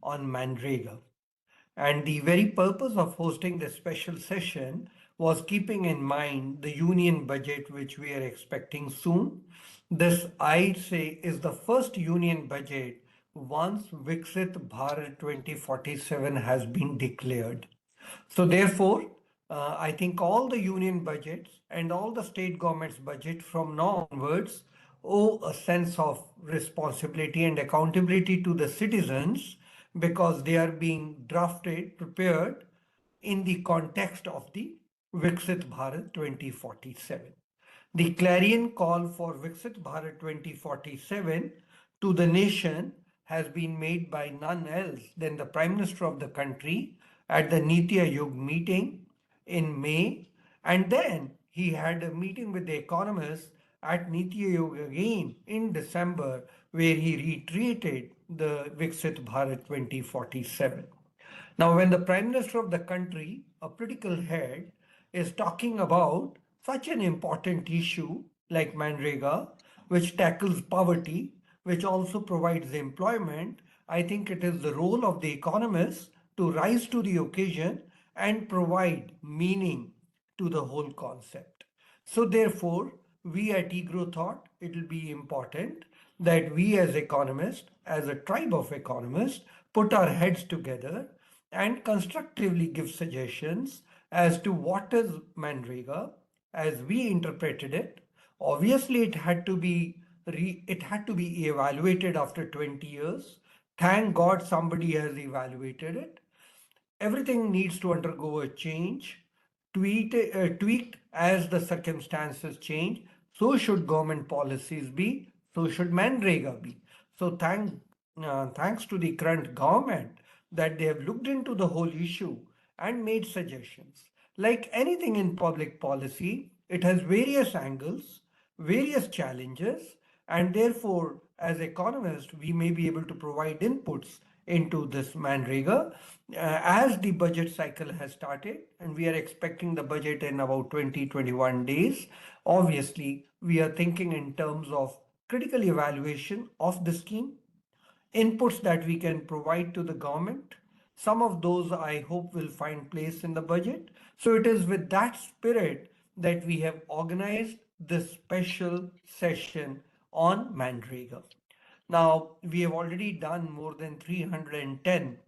on MGNREGA. And the very purpose of hosting this special session was keeping in mind the union budget which we are expecting soon. This, I'd say, is the first union budget once Viksit Bharat 2047 has been declared. So therefore, I think all the union budgets and all the state government's budget from now onwards owe a sense of responsibility and accountability to the citizens because they are being drafted, prepared in the context of the Viksit Bharat 2047. The clarion call for Viksit Bharat 2047 to the nation has been made by none else than the Prime Minister of the country at the Niti Aayog meeting in May, and then he had a meeting with the economists at Niti Aayog again in December, where he reiterated the Viksit Bharat 2047. Now, when the Prime Minister of the country, a political head, is talking about such an important issue like MGNREGA, which tackles poverty, which also provides employment, I think it is the role of the economists to rise to the occasion and provide meaning to the whole concept. So therefore, we at EGROW thought it will be important that we as economists, as a tribe of economists, put our heads together and constructively give suggestions as to what is MGNREGA as we interpreted it. Obviously, it had to be evaluated after 20 years. Thank God somebody has evaluated it. Everything needs to undergo a change, tweaked as the circumstances change. So should government policies be. So should MGNREGA be. So thanks to the current government that they have looked into the whole issue and made suggestions. Like anything in public policy, it has various angles, various challenges, and therefore, as economists, we may be able to provide inputs into this MGNREGA as the budget cycle has started, and we are expecting the budget in about 20-21 days. Obviously, we are thinking in terms of critical evaluation of the scheme, inputs that we can provide to the government. Some of those I hope will find place in the budget. So it is with that spirit that we have organized this special session on MGNREGA. Now, we have already done more than 310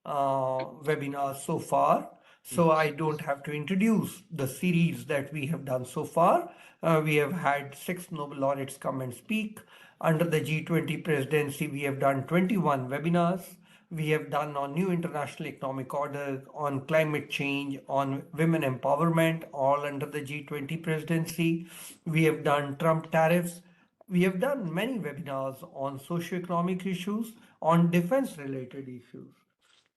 webinars so far. So I don't have to introduce the series that we have done so far. We have had 6 Nobel laureates come and speak. Under the G20 presidency, we have done 21 webinars. We have done on new international economic order, on climate change, on women empowerment, all under the G20 presidency. We have done Trump tariffs. We have done many webinars on socioeconomic issues, on defense-related issues.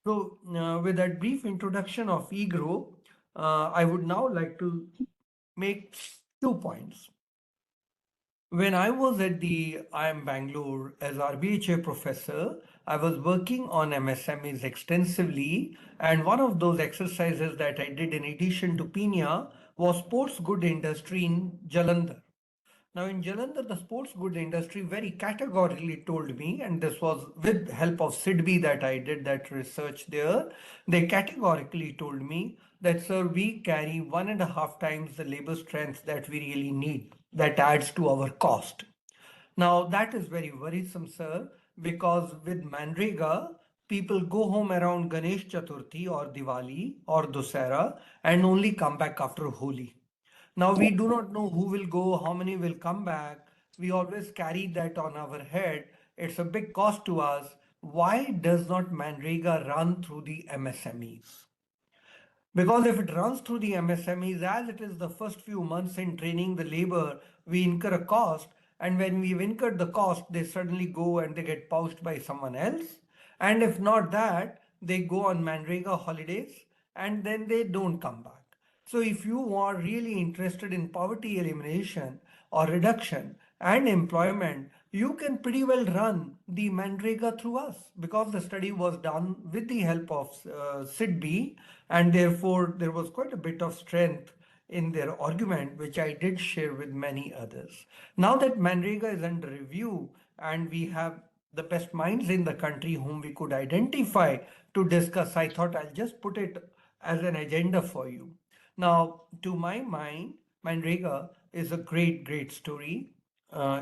So with that brief introduction of EGROW, I would now like to make 2 points. When I was at the IIM Bangalore as RBHA professor, I was working on MSMEs extensively, and one of those exercises that I did in addition to PINA was sports good industry in Jalandhar. Now in Jalandhar, the sports good industry very categorically told me, and this was with help of SIDBI that I did that research there, they categorically told me that, sir, we carry 1.5 times the labor strength that we really need. That adds to our cost. Now that is very worrisome, sir, because with MGNREGA, people go home around Ganesh Chaturthi or Diwali or Dussehra and only come back after Holi. Now we do not know who will go, how many will come back. We always carry that on our head. It's a big cost to us. Why does not MGNREGA run through the MSMEs? Because if it runs through the MSMEs, as it is the first few months in training the labor, we incur a cost. And when we've incurred the cost, they suddenly go and they get poached by someone else. And if not that, they go on MGNREGA holidays and then they don't come back. So if you are really interested in poverty elimination or reduction and employment, you can pretty well run the MGNREGA through us because the study was done with the help of SIDBI, and therefore there was quite a bit of strength in their argument, which I did share with many others. Now that MGNREGA is under review and we have the best minds in the country whom we could identify to discuss. I thought I'll just put it as an agenda for you. Now, to my mind, MGNREGA is a great, great story.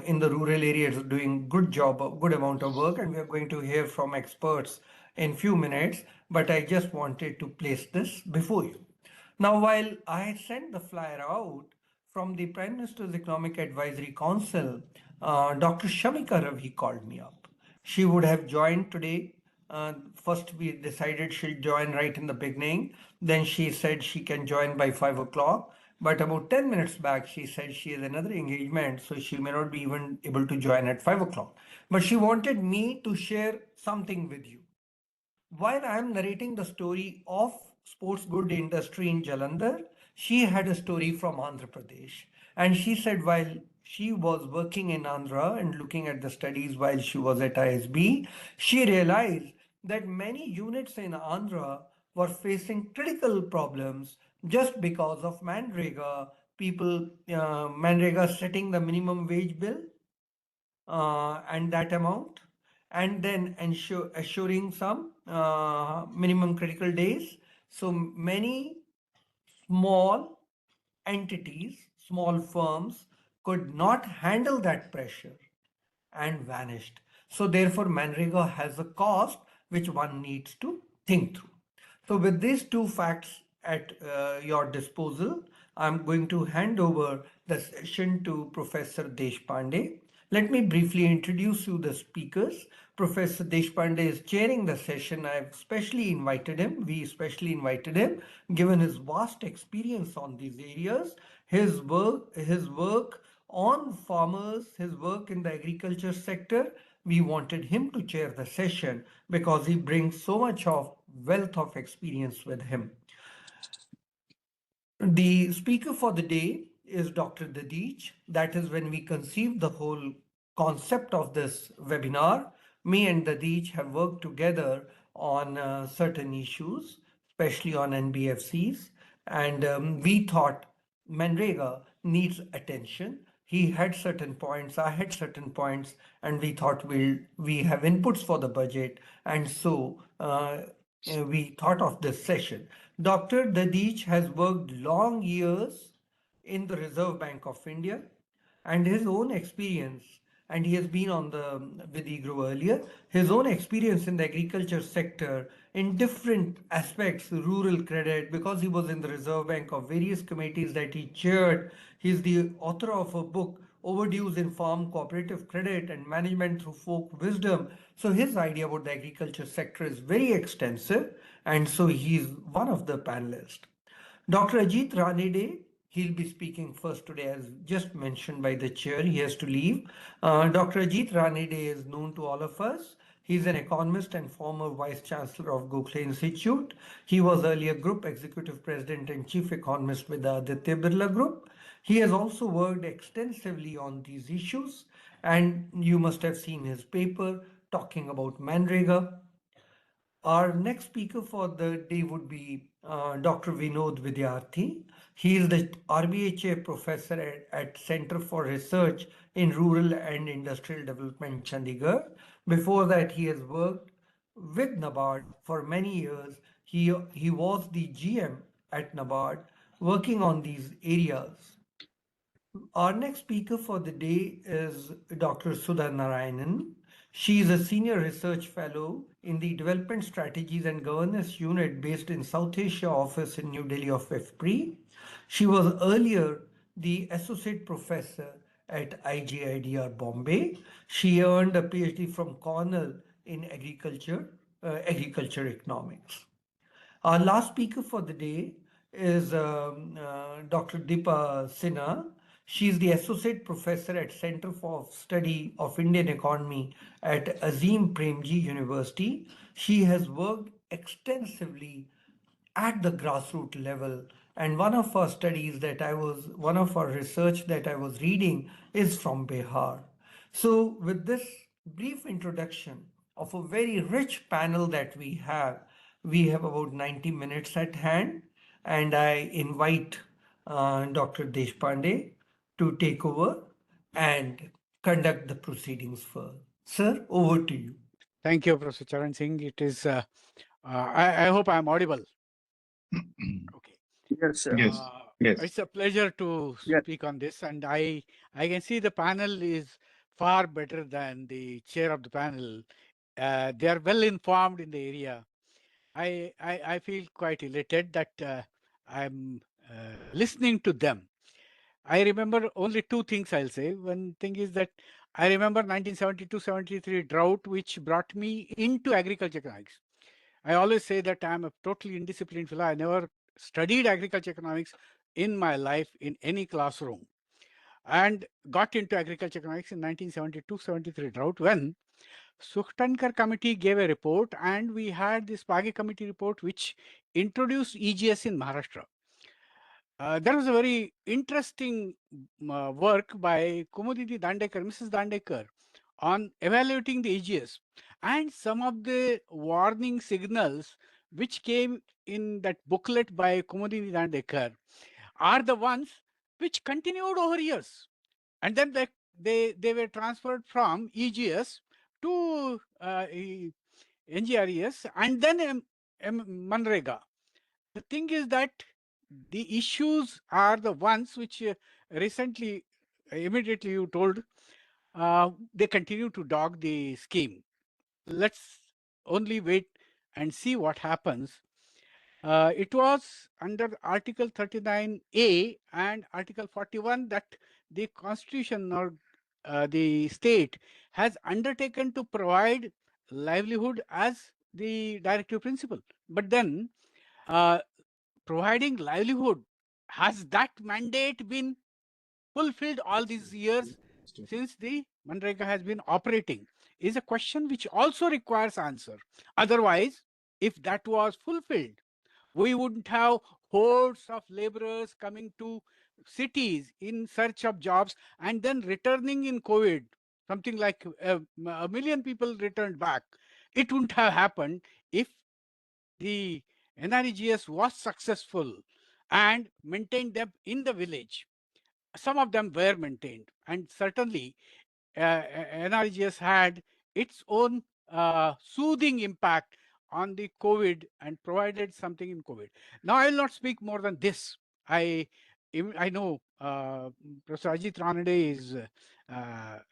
In the rural areas, doing good job, a good amount of work, and we are going to hear from experts in few minutes. But I just wanted to place this before you. Now, while I had sent the flyer out from the Prime Minister's Economic Advisory Council, Dr. Shamika Ravi called me up. She would have joined today. First, we decided she'll join right in the beginning. Then she said she can join by 5 o'clock. But about 10 minutes back, she said she has another engagement, so she may not be even able to join at 5 o'clock. But she wanted me to share something with you. While I am narrating the story of sports good industry in Jalandhar, she had a story from Andhra Pradesh. And she said while she was working in Andhra and looking at the studies while she was at ISB, she realized that many units in Andhra were facing critical problems just because of MGNREGA, MGNREGA setting the minimum wage bill and that amount, and then assuring some minimum critical days. So many small entities, small firms could not handle that pressure and vanished. So therefore, MGNREGA has a cost which one needs to think through. So with these two facts at your disposal, I'm going to hand over the session to Professor Deshpande. Let me briefly introduce you the speakers. Professor Deshpande is chairing the session. I've specially invited him. We especially invited him, given his vast experience on these areas, his work on farmers, his work in the agriculture sector. We wanted him to chair the session because he brings so much of wealth of experience with him. The speaker for the day is Dr. Dadhich. That is when we conceived the whole concept of this webinar. Me and Dadhich have worked together on certain issues, especially on NBFCs, and we thought MGNREGA needs attention. He had certain points, I had certain points, and we thought we have inputs for the budget, and so we thought of this session. Dr. Dadhich has worked long years in the Reserve Bank of India and his own experience, and he has been on the with EGROW earlier, his own experience in the agriculture sector in different aspects, rural credit, because he was in the Reserve Bank of various committees that he chaired. He's the author of a book, Overdues in Farm Cooperative Credit and Management Through Folk Wisdom. So his idea about the agriculture sector is very extensive, and so he's one of the panelists. Dr. Ajit Ranade, he'll be speaking first today, as just mentioned by the chair. He has to leave. Dr. Ajit Ranade is known to all of us. He's an economist and former vice chancellor of Gokhale Institute. He was earlier group executive president and chief economist with the Aditya Birla Group. He has also worked extensively on these issues, and you must have seen his paper talking about MGNREGA. Our next speaker for the day would be Dr. Vinod Vidyarthi. He is the RBHA professor at Center for Research in Rural and Industrial Development, Chandigarh. Before that, he has worked with NABARD for many years. He was the GM at NABARD, working on these areas. Our next speaker for the day is Dr. Sudha Narayanan. She is a senior research fellow in the Development Strategies and Governance Unit based in South Asia office in New Delhi of FPRI. She was earlier the associate professor at IGIDR Bombay. She earned a PhD from Cornell in agriculture economics. Our last speaker for the day is Dr. Dipa Sinha. She is the Associate Professor at Center for Study of Indian Economy at Azim Premji University. She has worked extensively at the grassroots level. And one of our research that I was reading is from Bihar. So with this brief introduction of a very rich panel that we have about 90 minutes at hand, and I invite Dr. Deshpande to take over and conduct the proceedings further. Sir, over to you. Thank you, Professor Charan Singh. It is, I hope I'm audible. Okay. Yes, sir. Yes. Yes. It's a pleasure to Yes. speak on this, and I can see the panel is far better than the chair of the panel. They are well informed in the area. I feel quite elated that I'm listening to them. I remember only two things I'll say. One thing is that I remember 1972-73 drought, which brought me into agriculture economics. I always say that I'm a totally indisciplined fellow. I never studied agriculture economics in my life in any classroom, and got into agriculture economics in 1972-73 drought when Sukhtankar committee gave a report, and we had this Page committee report which introduced EGS in Maharashtra. There was a very interesting work by Kumudidi Dandekar, Mrs. Dandekar, on evaluating the EGS, and some of the warning signals which came in that booklet by Kumudidi Dandekar are the ones which continued over years, and then they were transferred from EGS to NGRES and then MGNREGA. The thing is that the issues are the ones which recently, immediately you told, they continue to dog the scheme. Let's only wait and see what happens. It was under Article 39A and Article 41 that the Constitution or the state has undertaken to provide livelihood as the directive principle. But then uh, providing livelihood, has that mandate been fulfilled all these years since the Manrega has been operating? Is a question which also requires answer. Otherwise, if that was fulfilled, we wouldn't have hordes of laborers coming to cities in search of jobs and then returning in COVID. Something like a million people returned back. It wouldn't have happened if the NREGS was successful and maintained them in the village. Some of them were maintained, and certainly NREGS had its own soothing impact on the COVID and provided something in COVID. Now, I will not speak more than this. I know Professor Ajit Ranade is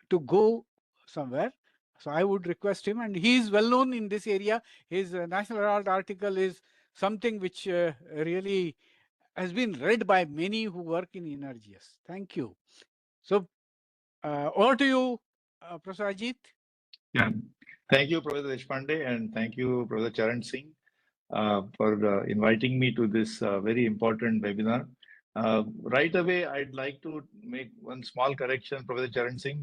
to go somewhere. So I would request him, and he is well known in this area. His National Herald article is something which really has been read by many who work in NRGS. Thank you. So over to you, Professor Ajit. Yeah. Thank you, Professor Deshpande, and thank you, Professor Charan Singh, for inviting me to this very important webinar. Right away, I'd like to make one small correction, Professor Charan Singh,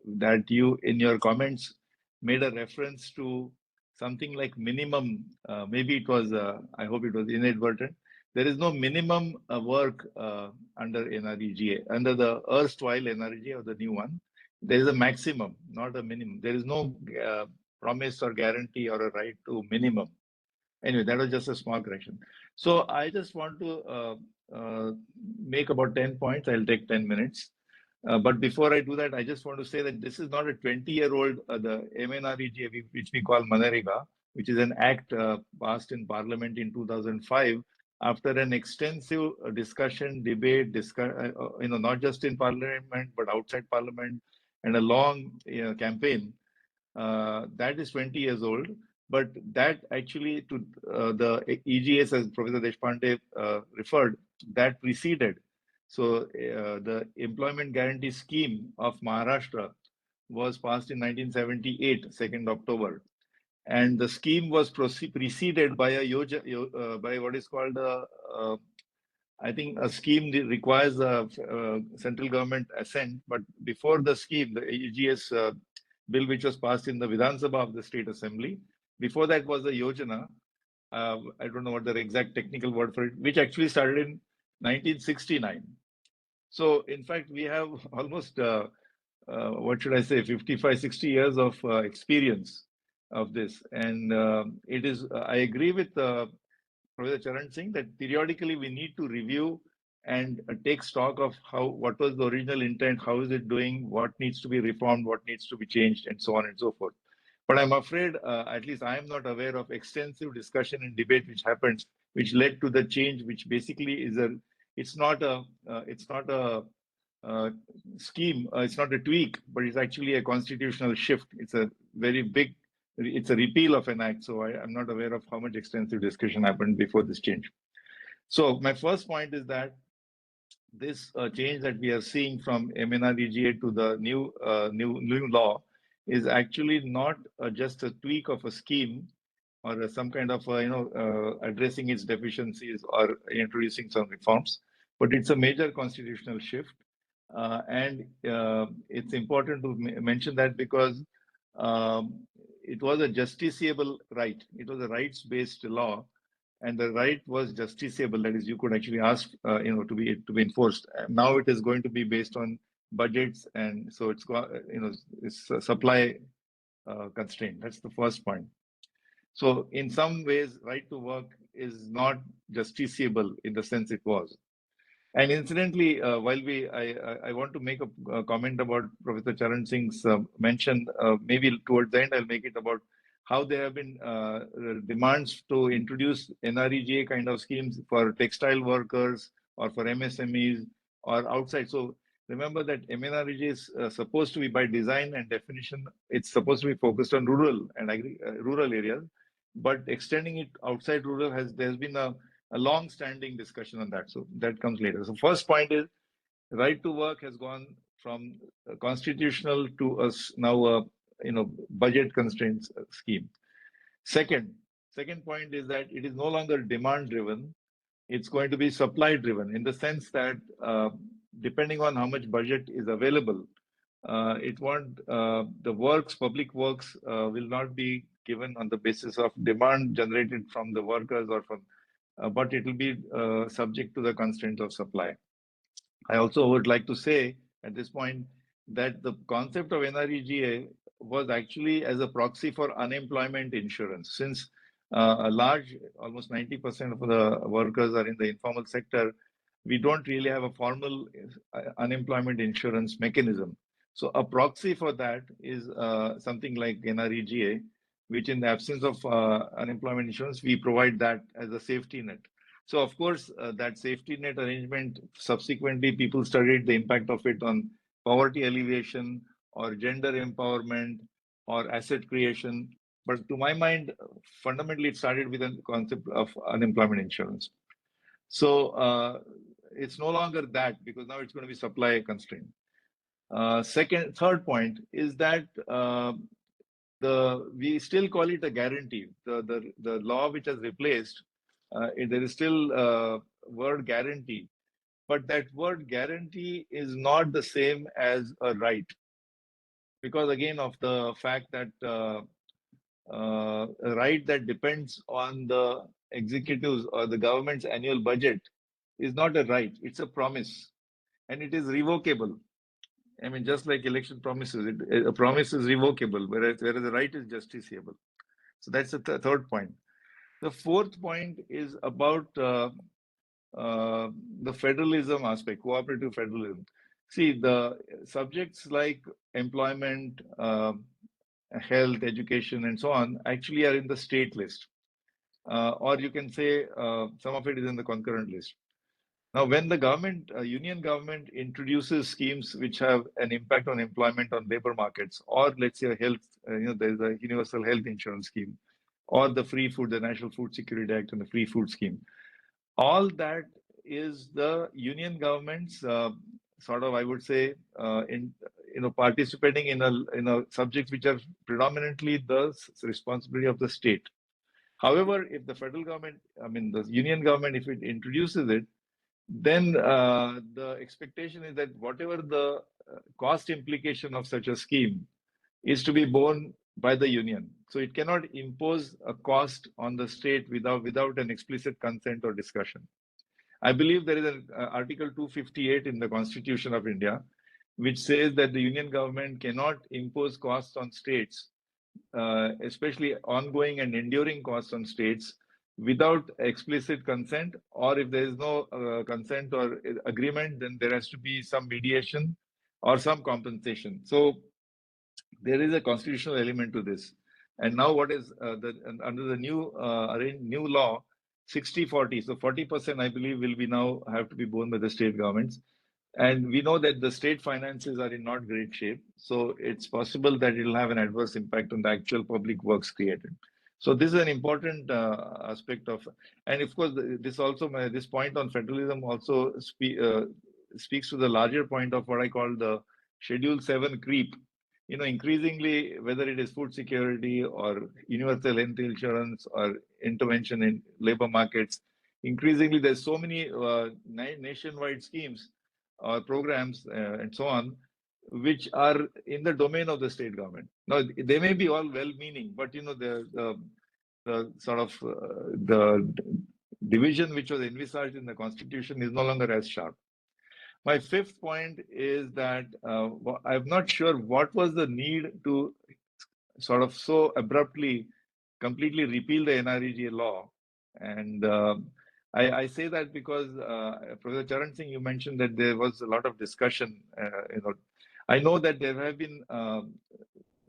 that you, in your comments, made a reference to something like minimum. Maybe it was, I hope it was inadvertent. There is no minimum work under NREGA, under the erstwhile NREGA or the new one. There is a maximum, not a minimum. There is no promise or guarantee or a right to minimum. Anyway, that was just a small correction. So I just want to make about 10 points. I'll take 10 minutes. But before I do that, I just want to say that this is not a 20-year-old, the MNREGA, which we call MGNREGA, which is an act passed in Parliament in 2005 after an extensive discussion, debate, not just in Parliament, but outside Parliament, and a long campaign. That is 20 years old. But that actually, to the EGS, as Professor Deshpande referred, that preceded. So the Employment Guarantee Scheme of Maharashtra was passed in 1978, 2nd October. And the scheme was preceded by by what is called I think a scheme that requires a central government assent. But before the scheme, the EGS bill, which was passed in the Vidhan Sabha of the State Assembly, before that was the Yojana. I don't know what the exact technical word for it, which actually started in 1969. So, in fact, we have almost, what should I say, 55, 60 years of experience of this. And it is, I agree with Professor Charan Singh that periodically we need to review and take stock of what was the original intent, how is it doing, what needs to be reformed, what needs to be changed, and so on and so forth. But I'm afraid, at least I am not aware of extensive discussion and debate which happened, which led to the change, which basically is it's not a scheme, it's not a tweak, but it's actually a constitutional shift. It's a very big, it's a repeal of an act. So I'm not aware of how much extensive discussion happened before this change. So my first point is that this change that we are seeing from MNREGA to the new law is actually not just a tweak of a scheme or some kind of addressing its deficiencies or introducing some reforms, but it's a major constitutional shift. And it's important to mention that because it was a justiciable right. It was a rights-based law, and the right was justiciable. That is, you could actually ask, to be enforced. Now it is going to be based on budgets, and so it's it's a supply constraint. That's the first point. So in some ways, right to work is not justiciable in the sense it was. And incidentally, while I want to make a comment about Professor Charan Singh's mention, maybe towards the end, I'll make it about how there have been demands to introduce NREGA kind of schemes for textile workers or for MSMEs or outside. So remember that MNREGA is supposed to be, by design and definition, it's supposed to be focused on rural and rural areas, but extending it outside rural there's been a long-standing discussion on that. So that comes later. So first point is right to work has gone from constitutional to now a budget constraints scheme. Second point is that it is no longer demand driven. It's going to be supply driven in the sense that depending on how much budget is available, it won't the public works will not be given on the basis of demand generated from the workers or from but it will be subject to the constraints of supply. I also would like to say at this point that the concept of NREGA was actually as a proxy for unemployment insurance. Since a large, almost 90% of the workers are in the informal sector, we don't really have a formal unemployment insurance mechanism. So a proxy for that is something like NREGA, which in the absence of unemployment insurance, we provide that as a safety net. So of course, that safety net arrangement, subsequently people studied the impact of it on poverty alleviation or gender empowerment or asset creation. But to my mind, fundamentally, it started with the concept of unemployment insurance. So it's no longer that, because now it's going to be supply constraint. Third point is that we still call it a guarantee. The law which has replaced, there is still word guarantee, but that word guarantee is not the same as a right, because again of the fact that a right that depends on the executives or the government's annual budget is not a right, it's a promise, and it is revocable. I mean, just like election promises, a promise is revocable, whereas a right is justiciable. So that's the third point. The fourth point is about the federalism aspect, cooperative federalism. See, the subjects like employment, health, education, and so on actually are in the state list. Or you can say some of it is in the concurrent list. Now, when the government, union government introduces schemes which have an impact on employment on labor markets, or let's say a health, there's a universal health insurance scheme, or the free food, the National Food Security Act and the free food scheme, all that is the union government's sort of, I would say, participating in a subjects which are predominantly the responsibility of the state. However, if the federal government, the union government, if it introduces it, then the expectation is that whatever the cost implication of such a scheme is to be borne by the union. So it cannot impose a cost on the state without an explicit consent or discussion. I believe there is an Article 258 in the Constitution of India, which says that the union government cannot impose costs on states, especially ongoing and enduring costs on states, without explicit consent, or if there is no consent or agreement, then there has to be some mediation or some compensation. So there is a constitutional element to this. And now what is under the new law, 60-40, so 40% I believe will be now have to be borne by the state governments. And we know that the state finances are in not great shape. So it's possible that it will have an adverse impact on the actual public works created. So this is an important aspect of, and of course, this point on federalism also speaks to the larger point of what I call the Schedule 7 creep. You know, increasingly, whether it is food security or universal health insurance or intervention in labor markets, increasingly there's so many nationwide schemes or programs and so on, which are in the domain of the state government. Now, they may be all well-meaning, but you know, the sort of the division which was envisaged in the Constitution is no longer as sharp. My fifth point is that I'm not sure what was the need to sort of so abruptly completely repeal the NREGA law. And I say that because Professor Charan Singh, you mentioned that there was a lot of discussion. I know that there have been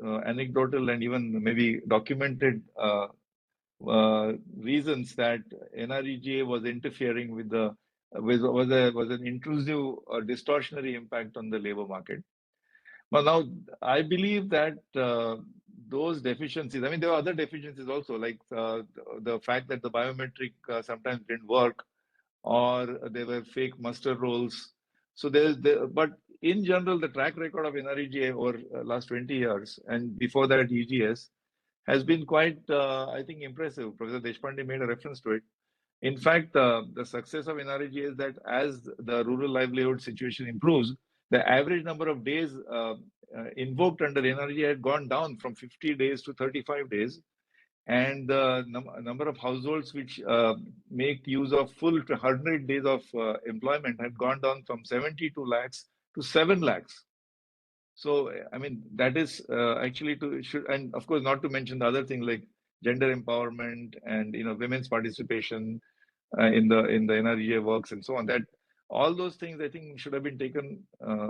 anecdotal and even maybe documented reasons that NREGA was interfering with the was an intrusive or distortionary impact on the labor market. Well, now I believe that those deficiencies, I mean, there were other deficiencies also, like the fact that the biometric sometimes didn't work, or there were fake muster rolls. So but in general, the track record of NREGA over last 20 years, and before that EGS, has been quite, I think, impressive. Professor Deshpande made a reference to it. In fact, the success of NREGA is that as the rural livelihood situation improves, the average number of days invoked under NREGA had gone down from 50 days to 35 days. And the number of households which make use of full 100 days of employment had gone down from 72 lakhs to 7 lakhs. So, I mean, that is actually and of course, not to mention the other things like gender empowerment and, you know, women's participation in the NREGA works and so on. That all those things, I think, should have been taken.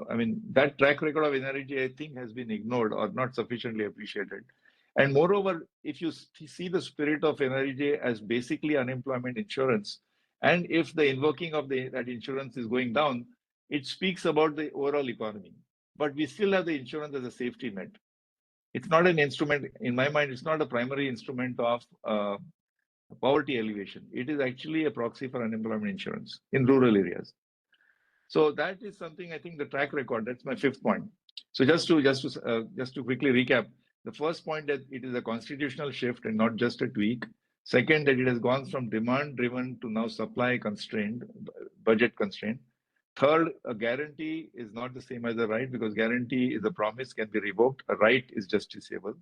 I mean, that track record of NREGA, I think, has been ignored or not sufficiently appreciated. And moreover, if you see the spirit of NREGA as basically unemployment insurance, and if the invoking of that insurance is going down, it speaks about the overall economy. But we still have the insurance as a safety net. It's not an instrument, in my mind, it's not a primary instrument of poverty alleviation. It is actually a proxy for unemployment insurance in rural areas. So that is something, I think, the track record, that's my fifth point. So just to quickly recap, the first point that it is a constitutional shift and not just a tweak. Second, that it has gone from demand driven to now supply constrained, budget constrained. Third, a guarantee is not the same as a right, because guarantee is a promise, can be revoked. A right is justiciable.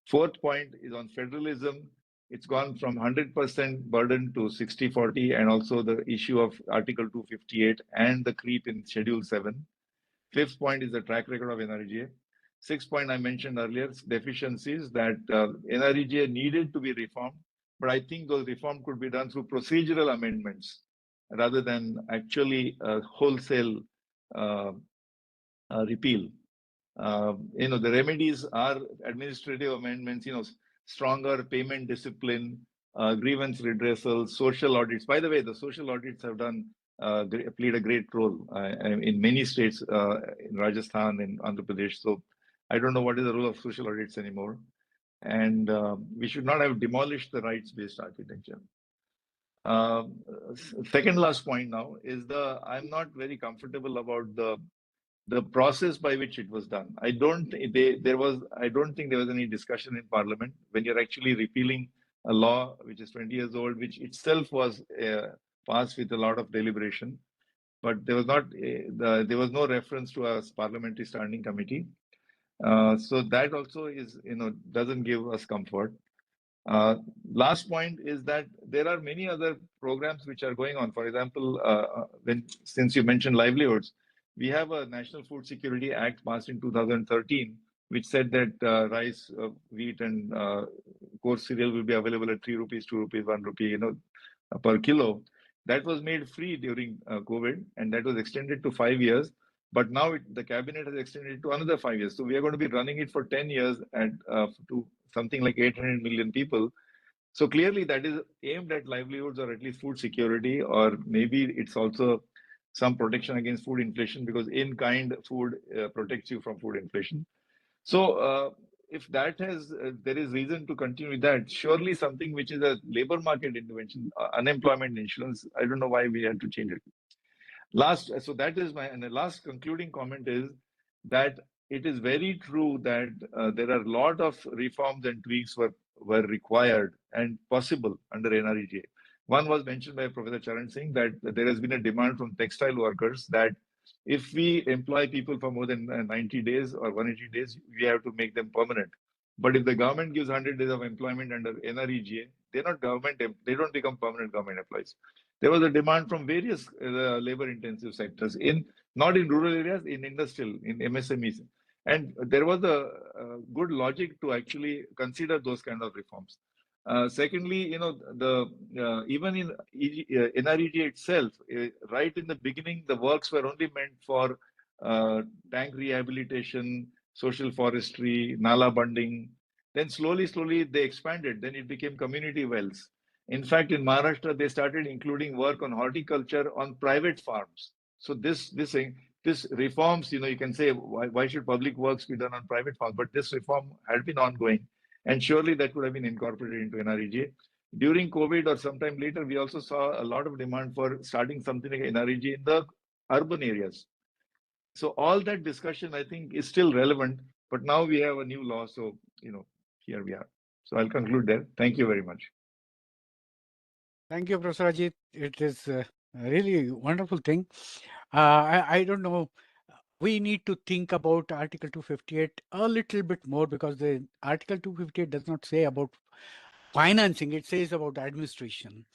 Fourth point is on federalism. It's gone from 100% burden to 60-40, and also the issue of Article 258 and the creep in Schedule 7. Fifth point is the track record of NREGA. Sixth point I mentioned earlier, deficiencies that NREGA needed to be reformed, but I think those reforms could be done through procedural amendments rather than actually wholesale repeal. You know, the remedies are administrative amendments, you know, stronger payment discipline, grievance redressal, social audits. By the way, the social audits have played a great role in many states, in Rajasthan and Andhra Pradesh. So I don't know what is the role of social audits anymore. And we should not have demolished the rights-based architecture. Second last point now is I'm not very comfortable about the process by which it was done. I don't think there was any discussion in Parliament when you're actually repealing a law which is 20 years old, which itself was passed with a lot of deliberation. But there was there was no reference to a parliamentary standing committee. So that also is, you know, doesn't give us comfort. Last point is that there are many other programs which are going on. For example, since you mentioned livelihoods, we have a National Food Security Act passed in 2013, which said that rice, wheat, and coarse cereal will be available at 3 rupees, 2 rupees, 1 rupee, per kilo. That was made free during COVID, and that was extended to 5 years. But now the cabinet has extended it to another 5 years. So we are going to be running it for 10 years to something like 800 million people. So clearly that is aimed at livelihoods or at least food security, or maybe it's also some protection against food inflation, because in-kind food protects you from food inflation. So if that has, there is reason to continue with that. Surely something which is a labor market intervention, unemployment insurance, I don't know why we had to change it. So that is and the last concluding comment is that it is very true that there are a lot of reforms and tweaks were required and possible under NREGA. One was mentioned by Professor Charan Singh, that there has been a demand from textile workers that if we employ people for more than 90 days or 180 days, we have to make them permanent. But if the government gives 100 days of employment under NREGA, they're not government, they don't become permanent government employees. There was a demand from various labor-intensive sectors, not in rural areas, in industrial, in MSMEs. And there was a good logic to actually consider those kind of reforms. Secondly, even in NREGA itself, right in the beginning, the works were only meant for tank rehabilitation, social forestry, nala bunding. Then slowly they expanded. Then it became community wells. In fact, in Maharashtra, they started including work on horticulture on private farms. So this reforms, you can say, why should public works be done on private farms? But this reform had been ongoing, and surely that could have been incorporated into NREGA. During COVID or sometime later, we also saw a lot of demand for starting something like NREGA in the urban areas. So all that discussion, I think, is still relevant, but now we have a new law. So, here we are. So I'll conclude there. Thank you very much. Thank you, Professor Ajit. It is a really wonderful thing. I don't know. We need to think about Article 258 a little bit more, because the Article 258 does not say about financing. It says about administration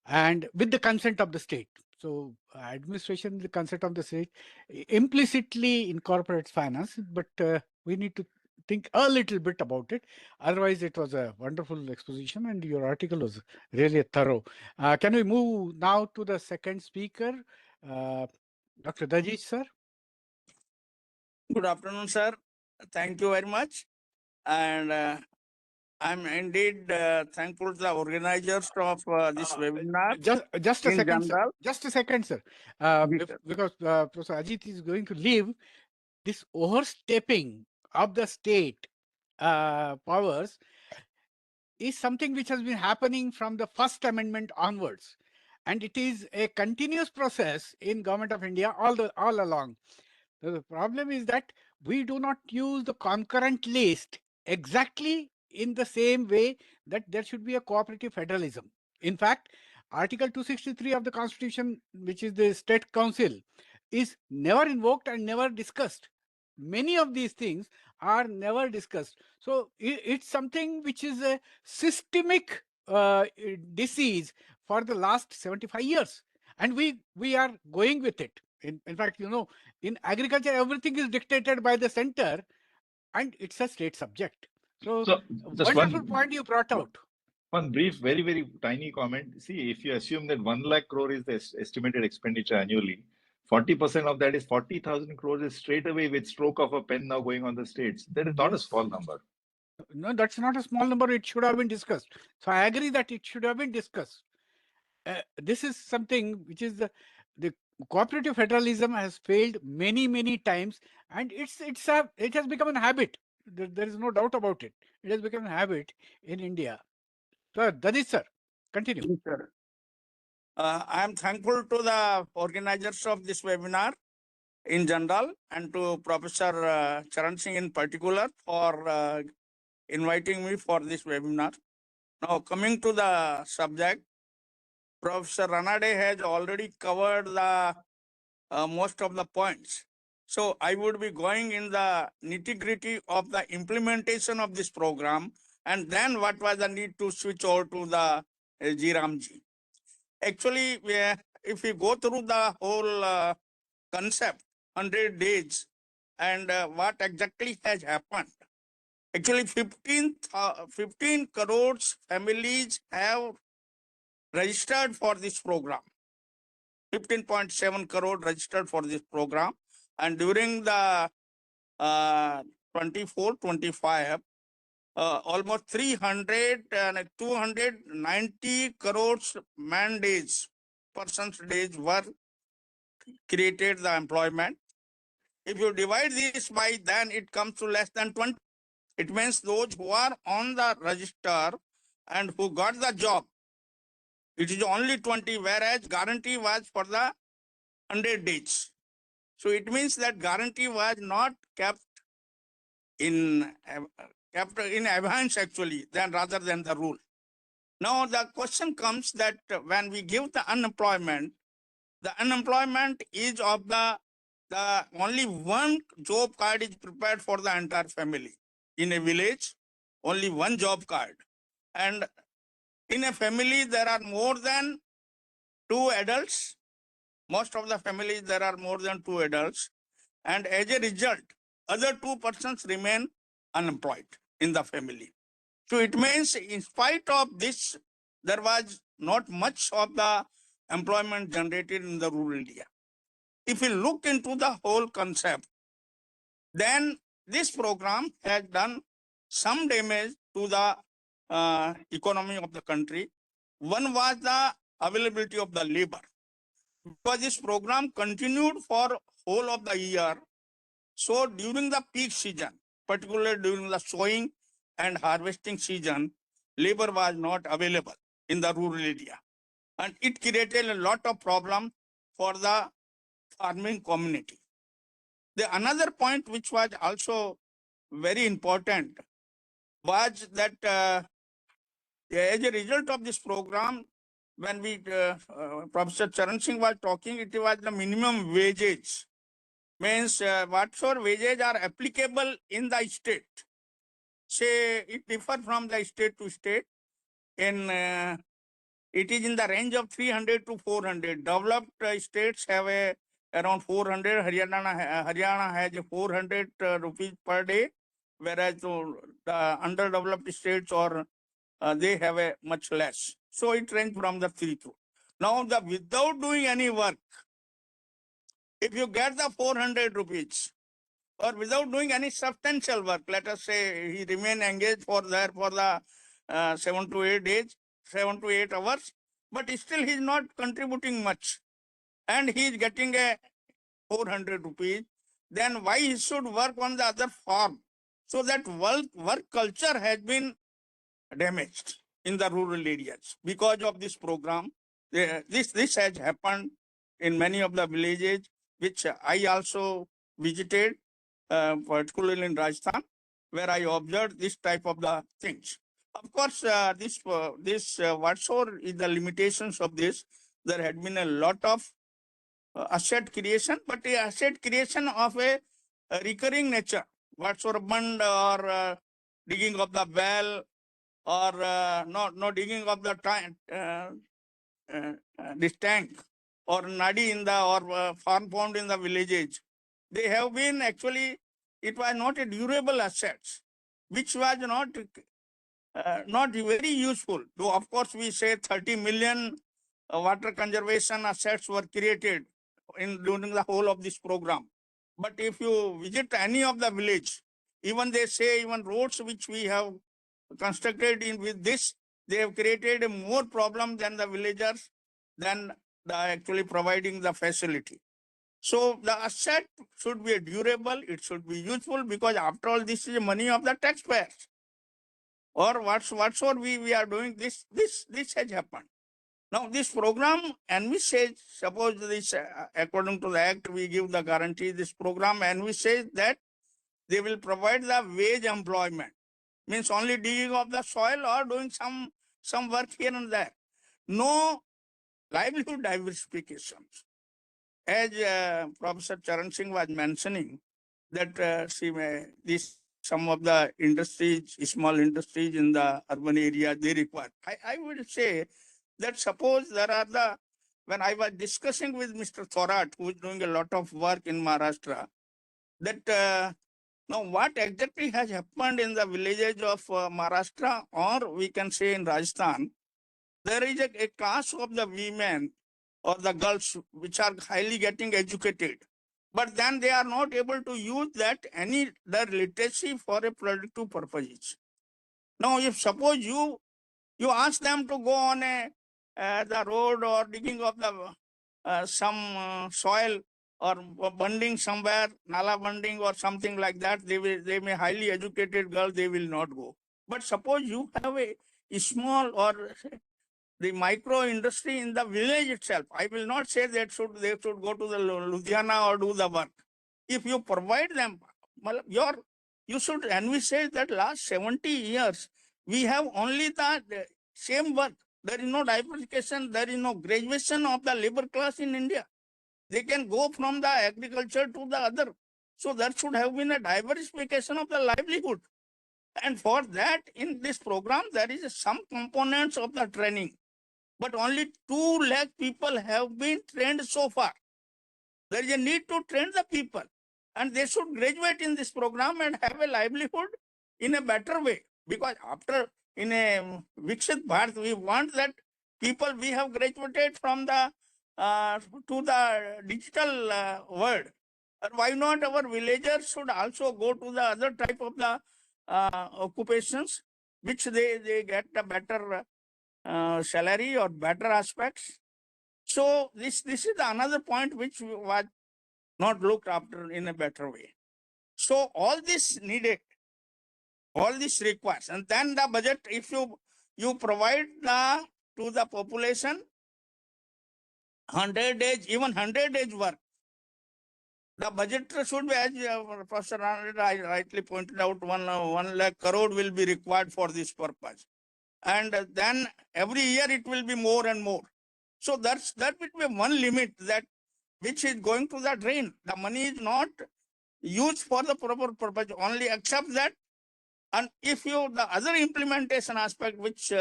and with the consent of the state. So administration, the consent of the state implicitly incorporates finance, but we need to think a little bit about it. Otherwise, it was a wonderful exposition and your article was really thorough. Can we move now to the second speaker, Dr. Dadhich, sir? Good afternoon, sir. Thank you very much. And I'm indeed thankful to the organizers of this webinar. Just a in second, sir. general. Just a second, sir. Because Professor Ajit is going to leave, this overstepping of the state powers is something which has been happening from the First Amendment onwards. And it is a continuous process in Government of India all along. So the problem is that we do not use the concurrent list exactly in the same way that there should be a cooperative federalism. In fact, Article 263 of the Constitution, which is the State Council, is never invoked and never discussed. Many of these things are never discussed. So it's something which is a systemic disease for the last 75 years. And we are going with it. In fact, in agriculture, everything is dictated by the center and it's a state subject. So just wonderful point you brought out. One brief, very, very tiny comment. See, if you assume that 1 lakh crore is the estimated expenditure annually, 40% of that is 40,000 crores is straight away with stroke of a pen now going on the states. That is not a small number. No, that's not a small number. It should have been discussed. So I agree that it should have been discussed. This is something which is the cooperative federalism has failed many times, and it has become a habit. There is no doubt about it. It has become a habit in India. So Dadhich, sir, continue. Yes, sir. I am thankful to the organizers of this webinar in general and to Professor Charan Singh in particular for inviting me for this webinar. Now, coming to the subject, Professor Ranade has already covered the most of the points. So I would be going in the nitty-gritty of the implementation of this program, and then what was the need to switch over to the GRAMG. Actually, if we go through the whole concept, 100 days, and what exactly has happened. Actually, 15 crores families have registered for this program. 15.7 crore registered for this program. And during the 24-25, almost 300 and 290 crores man days, persons days were created the employment. If you divide this by, then it comes to less than 20. It means those who are on the register and who got the job, it is only 20, whereas guarantee was for the 100 days. So it means that guarantee was not kept in abeyance actually, than rather than the rule. Now the question comes that when we give the unemployment is of the only one job card is prepared for the entire family. In a village, only one job card. And in a family, there are more than 2 adults. Most of the families, there are more than 2 adults. And as a result, other 2 persons remain unemployed in the family. So it means in spite of this, there was not much of the employment generated in the rural area. If you look into the whole concept, then this program has done some damage to the economy of the country. One was the availability of the labor, because this program continued for whole of the year. So during the peak season, particularly during the sowing and harvesting season, labor was not available in the rural area. And it created a lot of problem for the farming community. The another point which was also very important was that as a result of this program, when Professor Charan Singh was talking, it was the minimum wages. Means what sort of wages are applicable in the state. Say it differs from the state to state. It is in the range of 300 to 400. Developed states have around 400. Haryana has 400 rupees per day, whereas the underdeveloped states they have a much less. So it ranges from the 3 to. Now without doing any work, if you get the 400 rupees, or without doing any substantial work, let us say he remain engaged for the 7 to 8 days, 7 to 8 hours, but still he is not contributing much, and he is getting a 400 rupees, then why he should work on the other farm? So that work culture has been damaged in the rural areas because of this program. This has happened in many of the villages, which I also visited, particularly in Rajasthan, where I observed this type of the things. Of course, whatsoever is the limitations of this, there had been a lot of asset creation, but the asset creation of a recurring nature, whatsoever bund or digging of the well, or no digging of the this tank or nadi in the or farm pond in the villages. They have been actually, it was not a durable assets, which was not very useful. Though of course we say 30 million water conservation assets were created during the whole of this program. But if you visit any of the village, even they say even roads which we have constructed with this, they have created a more problem than the villagers, than actually providing the facility. So the asset should be durable, it should be useful, because after all this is money of the taxpayers. Or whatsoever we are doing, this has happened. Now this program, and we say, suppose this according to the act we give the guarantee, this program, and we say that they will provide the wage employment, means only digging of the soil or doing some work here and there. No livelihood diversifications. As Professor Charan Singh was mentioning, that some of the industries, small industries in the urban area, they require. I would say that suppose there are when I was discussing with Mr. Thorat, who is doing a lot of work in Maharashtra, that Now, what exactly has happened in the villages of Maharashtra, or we can say in Rajasthan, there is a class of the women or the girls which are highly getting educated, but then they are not able to use their literacy for a productive purposes. Now, if suppose you ask them to go on the road or digging of the some soil or bunding somewhere, nala bunding or something like that, they may highly educated girl, they will not go. But suppose you have a small or the micro industry in the village itself. I will not say that they should go to the Ludhiana or do the work. If you provide them, you should envisage that last 70 years, we have only the same work. There is no diversification, there is no graduation of the labor class in India. They can go from the agriculture to the other. So there should have been a diversification of the livelihood. And for that, in this program, there is some components of the training. But only 2 lakh people have been trained so far. There is a need to train the people, and they should graduate in this program and have a livelihood in a better way. Because after in a Viksit Bharat, we want that people we have graduated from the to the digital world. And why not our villagers should also go to the other type of the occupations, which they get a better salary or better aspects. So this is another point which was not looked after in a better way. So all this needed, all this requires, and then the budget, if you provide to the population 100 days, even 100 days work, the budget should be, as Professor Ranade rightly pointed out, 1 lakh crore will be required for this purpose. And then every year it will be more and more. So that will be one limit that which is going to the drain. The money is not used for the proper purpose, only except that. And if you, the other implementation aspect which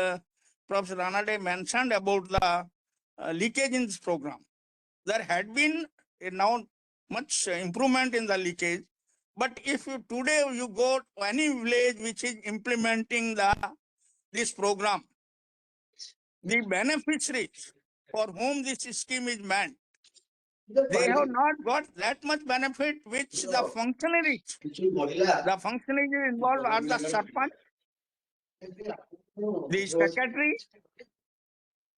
Professor Ranade mentioned about the leakage in this program, there had been now much improvement in the leakage. But if you today you go to any village which is implementing this program, the beneficiaries for whom this scheme is meant, they have not got that much benefit which the functionaries involved are the sarpanch, the secretary,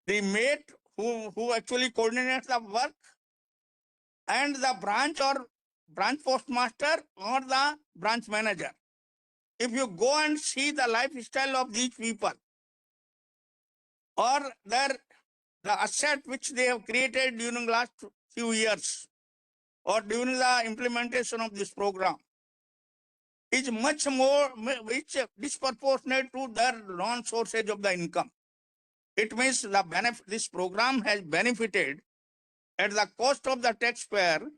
the mate who actually coordinates the work, and the branch or branch postmaster or the branch manager. If you go and see the lifestyle of these people or the asset which they have created during the last few years or during the implementation of this program, is much more disproportionate to their non-sources of the income. It means this program has benefited at the cost of the taxpayer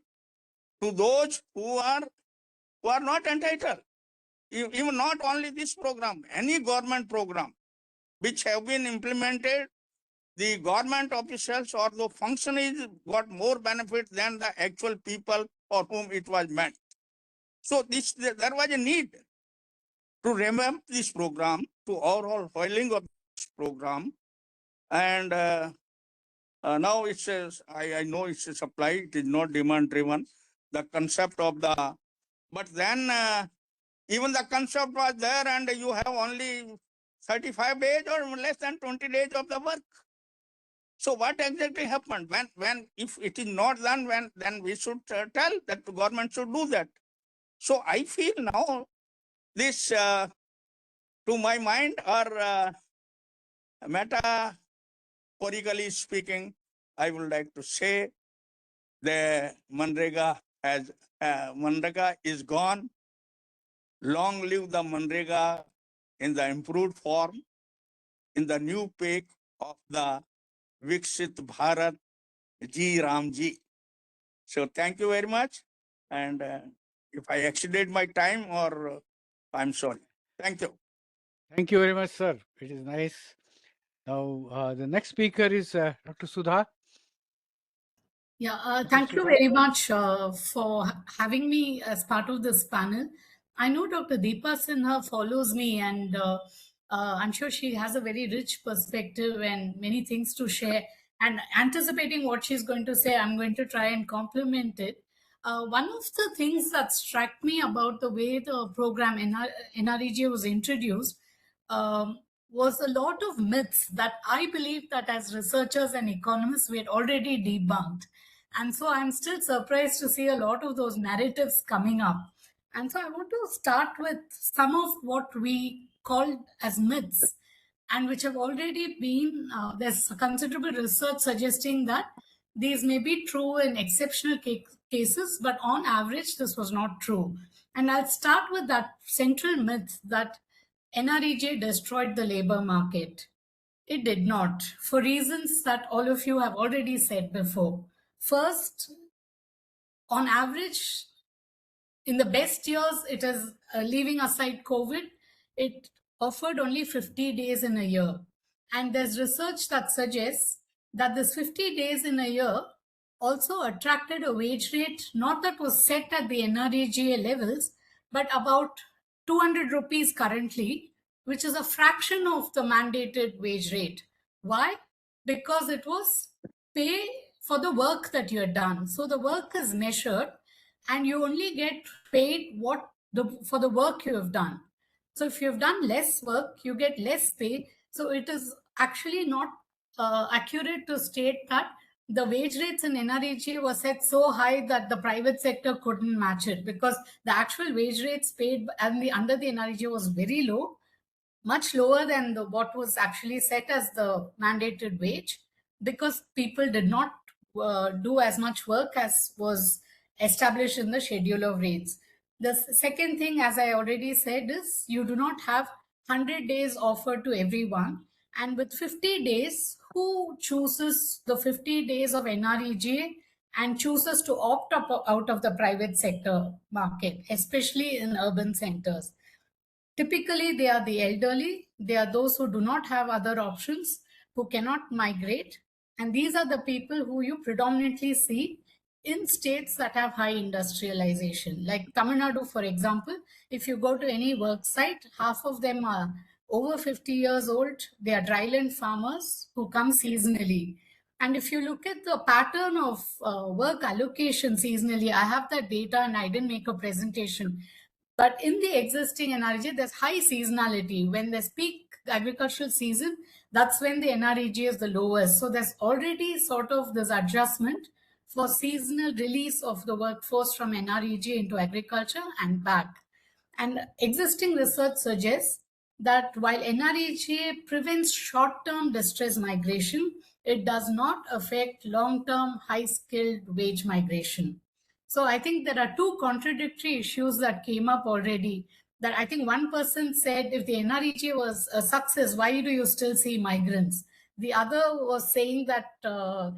to those who are not entitled. Even not only this program, any government program which have been implemented, the government officials or the functionaries got more benefit than the actual people for whom it was meant. So there was a need to revamp this program, to overall foiling of this program. And now it says, I know it's a supply, it is not demand driven. The concept of but then even the concept was there, and you have only 35 days or less than 20 days of the work. So what exactly happened? When if it is not done, then we should tell that the government should do that. So I feel now this, to my mind, or metaphorically speaking, I would like to say the MGNREGA is gone. Long live the MGNREGA in the improved form, in the new peak of the Viksit Bharat Ji Ramji. So thank you very much. And if I exceeded my time, or I'm sorry. Thank you. Thank you very much, sir. It is nice. Now, the next speaker is Dr. Sudha. Yeah, thank you very much for having me as part of this panel. I know Dr. Dipa Sinha follows me, and I'm sure she has a very rich perspective and many things to share. And anticipating what she's going to say, I'm going to try and complement it. One of the things that struck me about the way the program NREGA was introduced was a lot of myths that I believe that as researchers and economists we had already debunked. And so I'm still surprised to see a lot of those narratives coming up. And so I want to start with some of what we call as myths, and which have already been, there's considerable research suggesting that these may be true in exceptional cases, but on average, this was not true. And I'll start with that central myth that NREGA destroyed the labor market. It did not, for reasons that all of you have already said before. First, on average, in the best years, it is leaving aside COVID, it offered only 50 days in a year. And there's research that suggests that this 50 days in a year also attracted a wage rate, not that was set at the NREGA levels, but about 200 rupees currently, which is a fraction of the mandated wage rate. Why? Because it was pay for the work that you had done. So the work is measured and you only get paid for the work you have done. So if you've done less work, you get less pay. So it is actually not accurate to state that the wage rates in NREGA were set so high that the private sector couldn't match it, because the actual wage rates paid under the NREGA was very low, much lower than what was actually set as the mandated wage, because people did not do as much work as was established in the schedule of rates. The second thing, as I already said, is you do not have 100 days offered to everyone. And with 50 days, who chooses the 50 days of NREGA and chooses to opt out of the private sector market, especially in urban centers? Typically, they are the elderly. They are those who do not have other options, who cannot migrate. And these are the people who you predominantly see in states that have high industrialization. Like Tamil Nadu, for example, if you go to any work site, half of them are over 50 years old. They are dryland farmers who come seasonally. And if you look at the pattern of work allocation seasonally, I have that data and I didn't make a presentation. But in the existing NREGA, there's high seasonality. When there's peak agricultural season, that's when the NREGA is the lowest. So there's already sort of this adjustment for seasonal release of the workforce from NREGA into agriculture and back. And existing research suggests that while NREGA prevents short-term distress migration, it does not affect long-term high-skilled wage migration. So I think there are two contradictory issues that came up already. That I think one person said, if the NREGA was a success, why do you still see migrants? The other was saying that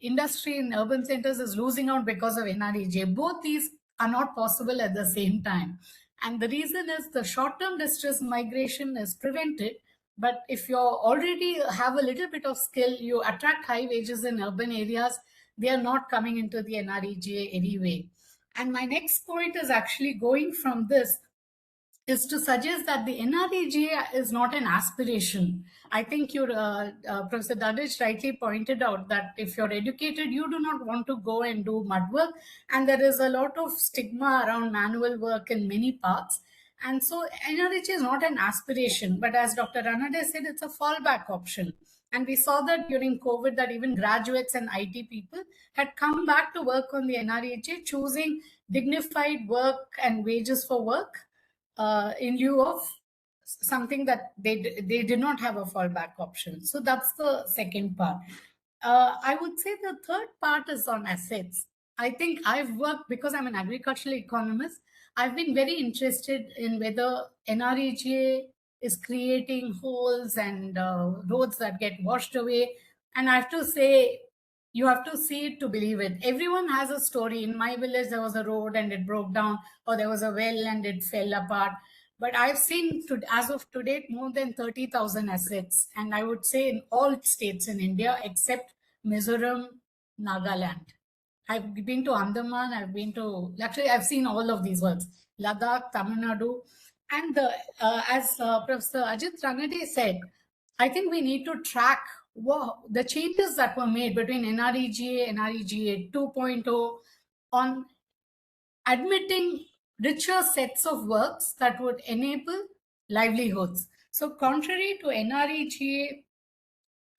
industry in urban centers is losing out because of NREGA. Both these are not possible at the same time. And the reason is the short-term distress migration is prevented. But if you already have a little bit of skill, you attract high wages in urban areas, they are not coming into the NREGA anyway. And my next point is actually going from this is to suggest that the NREGA is not an aspiration. I think your Professor Dadhich rightly pointed out that if you're educated, you do not want to go and do mud work. And there is a lot of stigma around manual work in many parts. And so NREGA is not an aspiration, but as Dr. Ranade said, it's a fallback option. And we saw that during COVID, that even graduates and IT people had come back to work on the NREGA, choosing dignified work and wages for work in lieu of something that they did not have a fallback option. So that's the second part. I would say the third part is on assets. I think I've worked, because I'm an agricultural economist, I've been very interested in whether NREGA is creating holes and roads that get washed away. And I have to say, you have to see it to believe it. Everyone has a story. In my village, there was a road and it broke down, or there was a well and it fell apart. But I've seen, as of today, more than 30,000 assets. And I would say in all states in India, except Mizoram, Nagaland. I've been to Andaman, I've seen all of these words. Ladakh, Tamil Nadu. And as Professor Ajit Ranade said, I think we need to track the changes that were made between NREGA, NREGA 2.0 on admitting richer sets of works that would enable livelihoods. So contrary to NREGA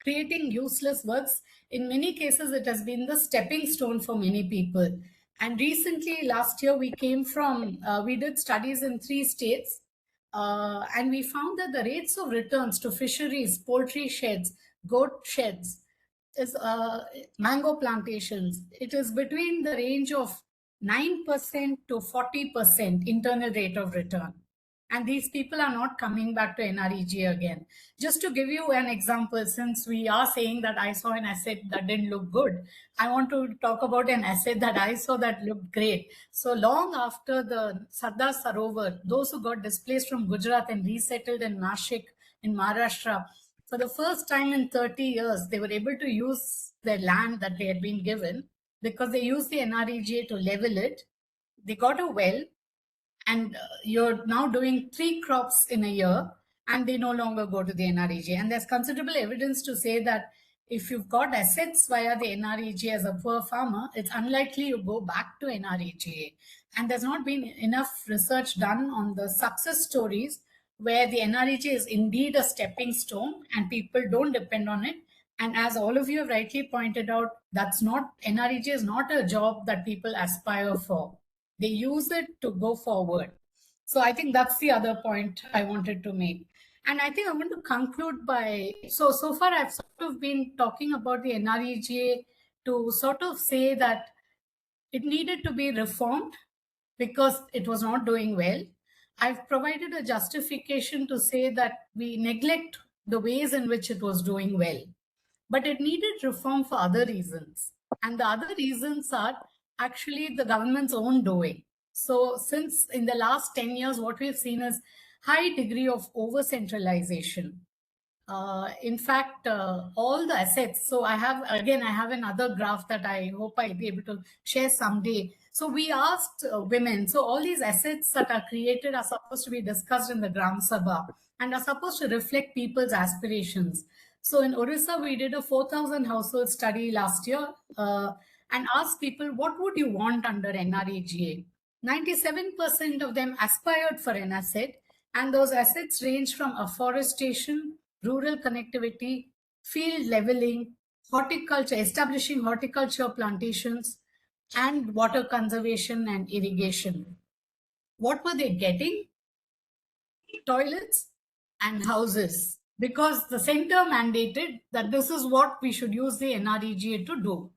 creating useless works, in many cases it has been the stepping stone for many people. And recently, last year, we did studies in 3 states, and we found that the rates of returns to fisheries, poultry sheds, goat sheds, is mango plantations. It is between the range of 9% to 40% internal rate of return. And these people are not coming back to NREG again. Just to give you an example, since we are saying that I saw an asset that didn't look good, I want to talk about an asset that I saw that looked great. So long after the Sardar Sarovar, those who got displaced from Gujarat and resettled in Nashik in Maharashtra, for the first time in 30 years, they were able to use their land that they had been given because they used the NREGA to level it. They got a well, and you're now doing 3 crops in a year, and they no longer go to the NREGA. And there's considerable evidence to say that if you've got assets via the NREGA as a poor farmer, it's unlikely you go back to NREGA. And there's not been enough research done on the success stories where the NREGA is indeed a stepping stone and people don't depend on it. And as all of you have rightly pointed out, NREGA is not a job that people aspire for. They use it to go forward. So I think that's the other point I wanted to make. And I think I want to conclude by, so far I've sort of been talking about the NREGA to sort of say that it needed to be reformed because it was not doing well. I've provided a justification to say that we neglect the ways in which it was doing well, but it needed reform for other reasons. And the other reasons are actually the government's own doing. So since in the last 10 years, what we've seen is high degree of over-centralization. In fact, all the assets, so I have another graph that I hope I'll be able to share someday. So we asked women, so all these assets that are created are supposed to be discussed in the Gram Sabha and are supposed to reflect people's aspirations. So in Orissa, we did a 4,000 household study last year and asked people, what would you want under NREGA? 97% of them aspired for an asset, and those assets range from afforestation, rural connectivity, field leveling, horticulture, establishing horticulture plantations, and water conservation and irrigation. What were they getting? Toilets and houses, because the center mandated that this is what we should use the NREGA to do.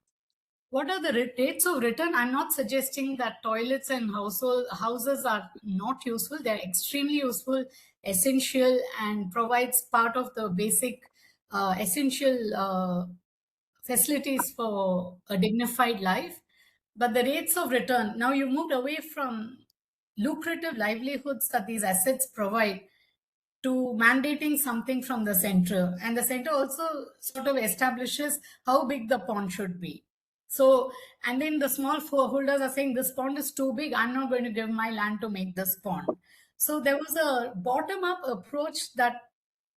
What are the rates of return? I'm not suggesting that toilets and houses are not useful. They're extremely useful, essential, and provides part of the basic essential facilities for a dignified life. But the rates of return, now you moved away from lucrative livelihoods that these assets provide to mandating something from the center. And the center also sort of establishes how big the pond should be. So, and then the small holders are saying this pond is too big, I'm not going to give my land to make this pond. So there was a bottom-up approach that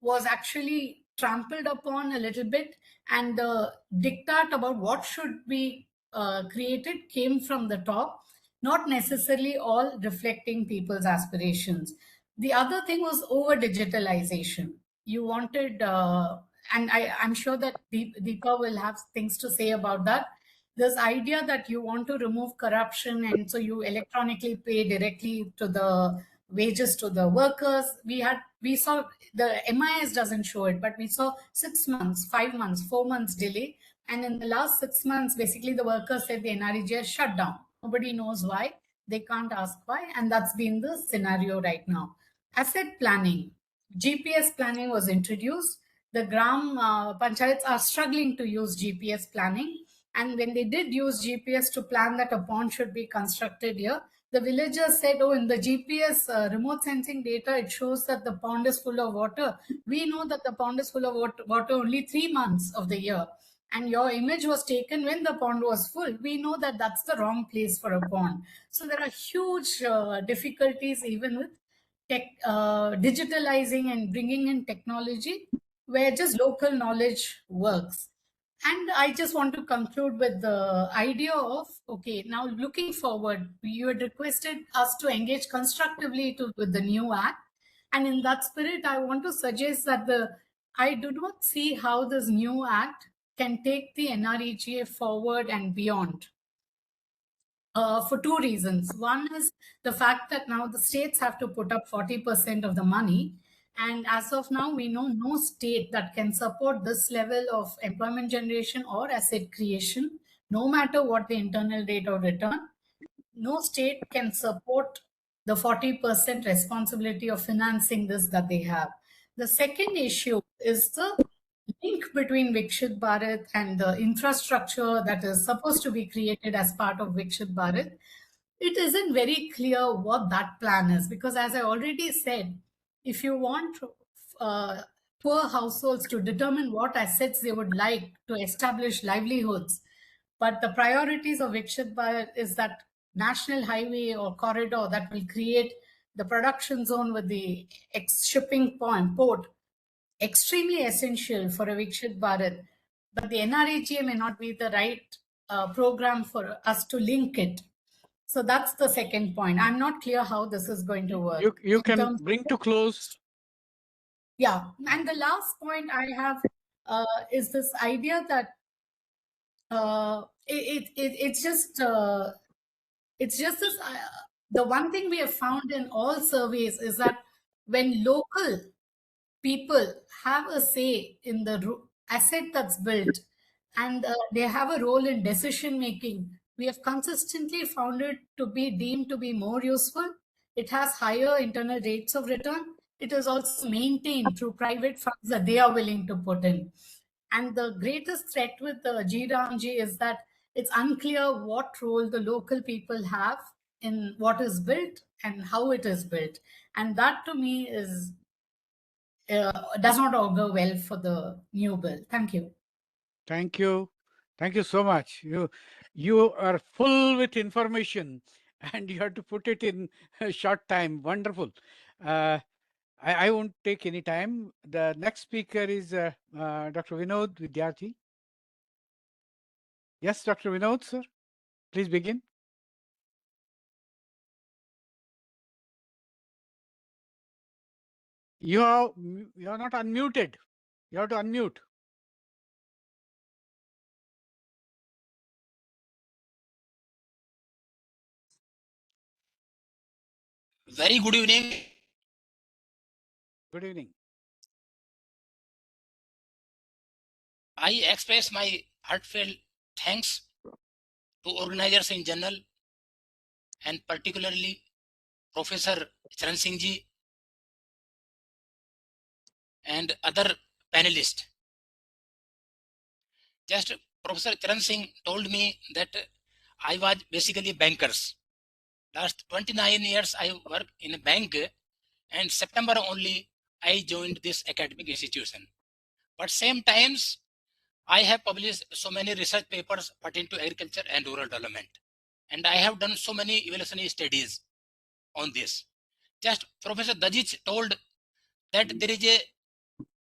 was actually trampled upon a little bit, and the diktat about what should be created came from the top, not necessarily all reflecting people's aspirations. The other thing was over-digitalization. You wanted, and I'm sure that Dipa will have things to say about that. This idea that you want to remove corruption, and so you electronically pay directly to the wages to the workers. We saw the MIS doesn't show it, but we saw 6 months, 5 months, 4 months delay. And in the last 6 months, basically the workers said the NREGA is shut down. Nobody knows why. They can't ask why. And that's been the scenario right now. Asset planning. GPS planning was introduced. The Gram Panchayats are struggling to use GPS planning. And when they did use GPS to plan that a pond should be constructed here, the villagers said, oh, in the GPS remote sensing data, it shows that the pond is full of water. We know that the pond is full of water only 3 months of the year. and your image was taken when the pond was full, we know that that's the wrong place for a pond. So there are huge difficulties even with digitalizing and bringing in technology where just local knowledge works. And I just want to conclude with the idea of, okay, now looking forward, you had requested us to engage constructively with the new act. And in that spirit, I want to suggest that I do not see how this new act can take the NREGA forward and beyond. For two reasons. One is the fact that now the states have to put up 40% of the money. And as of now, we know no state that can support this level of employment generation or asset creation, no matter what the internal rate of return. No state can support the 40% responsibility of financing this that they have. The second issue is the link between Viksit Bharat and the infrastructure that is supposed to be created as part of Viksit Bharat. It isn't very clear what that plan is, because as I already said, if you want poor households to determine what assets they would like to establish livelihoods, but the priorities of Viksit Bharat is that national highway or corridor that will create the production zone with the shipping port, extremely essential for a Viksit Bharat. But the NREGA may not be the right program for us to link it. So that's the second point. I'm not clear how this is going to work. You can bring to close. Yeah. And the last point I have is this idea that it's just this. The one thing we have found in all surveys is that when local people have a say in the asset that's built, and they have a role in decision making, we have consistently found it to be deemed to be more useful. It has higher internal rates of return. It is also maintained through private funds that they are willing to put in. And the greatest threat with the GRAMG is that it's unclear what role the local people have in what is built and how it is built. And that to me is does not augur well for the new bill. Thank you. Thank you. Thank you so much. You are full with information and you have to put it in a short time. Wonderful. I won't take any time. The next speaker is Dr. Vinod Vidyarthi. Yes, Dr. Vinod, sir. Please begin. You are not unmuted. You have to unmute. Very good evening. Good evening. I express my heartfelt thanks to organizers in general and particularly Professor Charan Singh ji and other panelists. Just Professor Charan Singh told me that I was basically bankers. Last 29 years I work in a bank, and September only I joined this academic institution. But same times I have published so many research papers pertaining to agriculture and rural development. And I have done so many evolutionary studies on this. Just Professor Dadhich told that there is a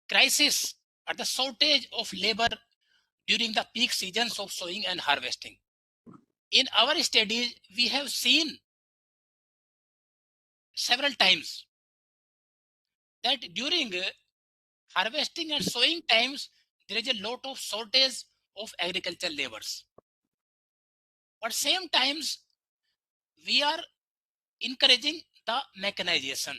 crisis at the shortage of labor during the peak seasons of sowing and harvesting. In our studies, we have seen several times that during harvesting and sowing times, there is a lot of shortage of agricultural laborers. But same times, we are encouraging the mechanization.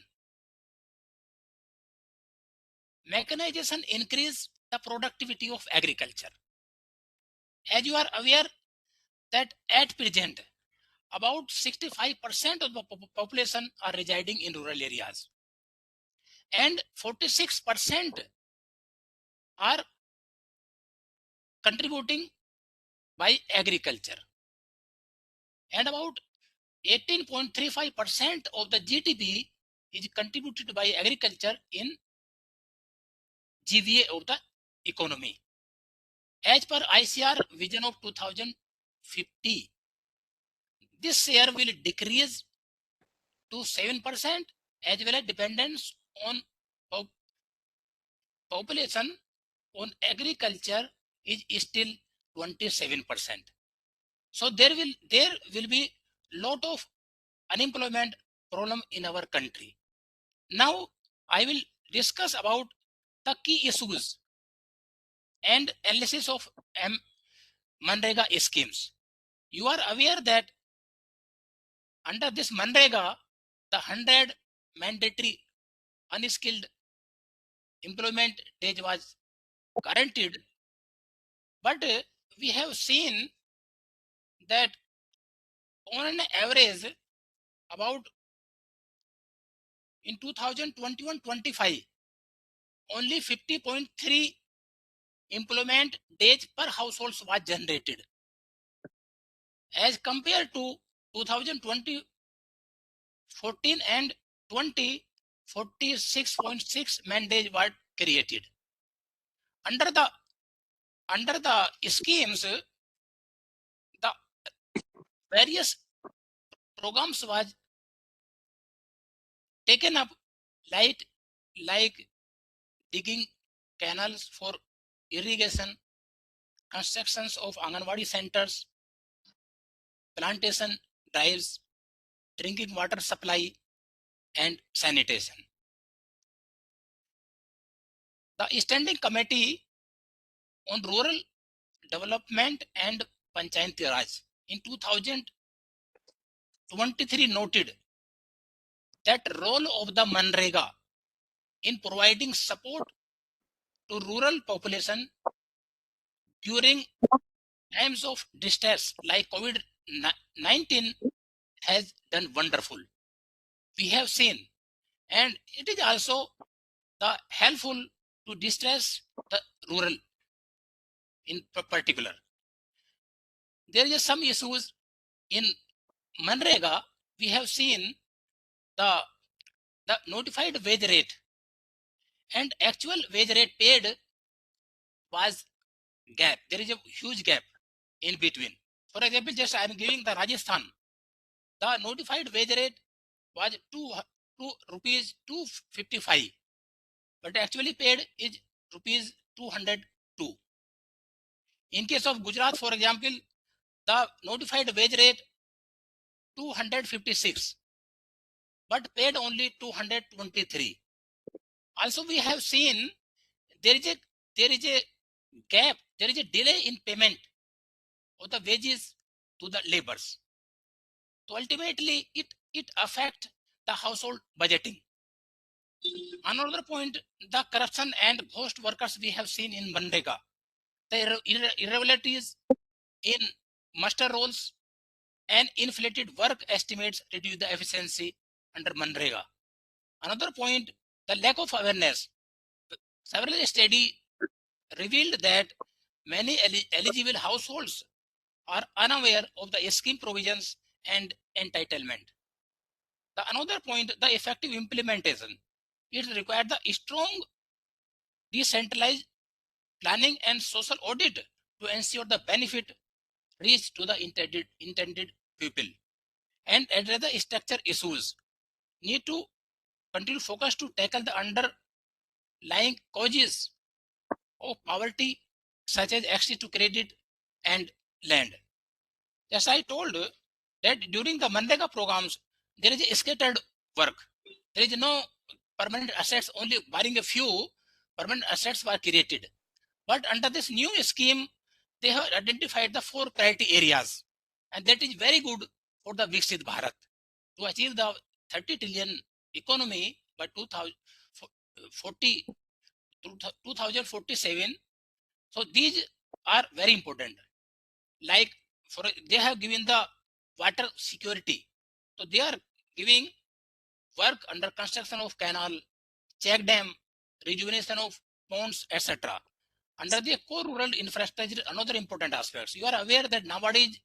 Mechanization increase the productivity of agriculture. As you are aware that at present, about 65% of the population are residing in rural areas and 46% are contributing by agriculture, and about 18.35% of the GDP is contributed by agriculture in GVA of the economy. As per ICR vision of 2050, this share will decrease to 7%, as well as dependence on population on agriculture is still 27%. So there will be lot of unemployment problem in our country. Now I will discuss about the key issues and analysis of MGNREGA schemes. You are aware that under this MGNREGA, the 100 mandatory unskilled employment days was guaranteed, but we have seen that on an average about in 2021-25 only 50.3 employment days per households was generated, as compared to 2020 14 and 20 46.6 mandates were created. Under the schemes, the various programs was taken up, like digging canals for irrigation, constructions of Anganwadi centers, plantation drives, drinking water supply, and sanitation. The Standing Committee on Rural Development and Panchayati Raj in 2023 noted that role of the MGNREGA in providing support to rural population during times of distress like COVID-19 has done wonderful. We have seen, and it is also the helpful to distress the rural in particular. There is some issues in MGNREGA. We have seen the notified wage rate and actual wage rate paid was gap. There is a huge gap in between. For example, just I am giving the Rajasthan. The notified wage rate was 2 rupees 255, but actually paid is rupees 202. In case of Gujarat, for example, the notified wage rate 256, but paid only 223. Also, we have seen there is a gap, there is a delay in payment of the wages to the laborers. So ultimately, it affects the household budgeting. Another point, the corruption and ghost workers we have seen in MGNREGA. The irregularities in muster rolls and inflated work estimates reduce the efficiency under MGNREGA. Another point, the lack of awareness. Several studies revealed that many eligible households are unaware of the scheme provisions and entitlement. Another point, the effective implementation. It requires the strong decentralized planning and social audit to ensure the benefit reach to the intended people and address the structure issues. Need to continue focus to tackle the underlying causes of poverty, such as access to credit and land. As I told that during the MGNREGA programs, there is a scattered work. There is no permanent assets, only barring a few permanent assets were created. But under this new scheme, they have identified the 4 priority areas, and that is very good for the Viksit Bharat to achieve the 30 trillion economy by 2047. So these are very important. Like they have given the water security. So they are giving work under construction of canal, check dam, rejuvenation of ponds, etc. Under the core rural infrastructure, another important aspects. You are aware that nowadays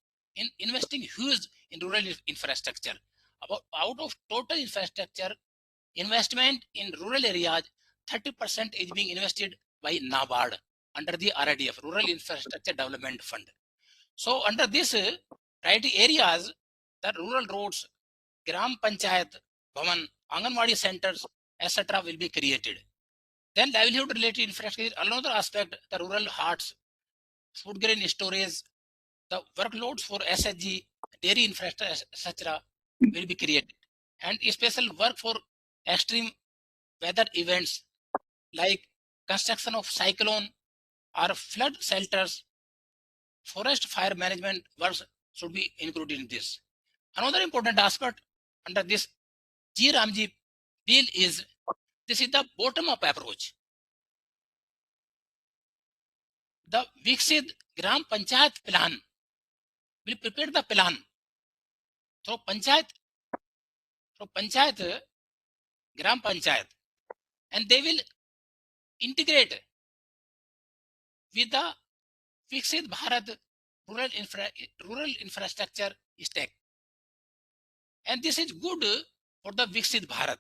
investing huge in rural infrastructure. Out of total infrastructure investment in rural areas, 30% is being invested by NABARD. under the RIDF, Rural Infrastructure Development Fund. So under this priority areas, the rural roads, Gram Panchayat, Bhavan, Anganwadi centers, etc. will be created. Then livelihood related infrastructure, another aspect, the rural hearts, food grain storage, the workloads for SHG, dairy infrastructure, etc. will be created. And special work for extreme weather events like construction of cyclone or flood shelters, forest fire management works should be included in this. Another important aspect under this GRAMG bill is, this is the bottom-up approach. The Viksit Gram Panchayat plan will prepare the plan through Panchayat, Gram Panchayat, and they will integrate with the Viksit Bharat rural infrastructure stack. And this is good for the Viksit Bharat.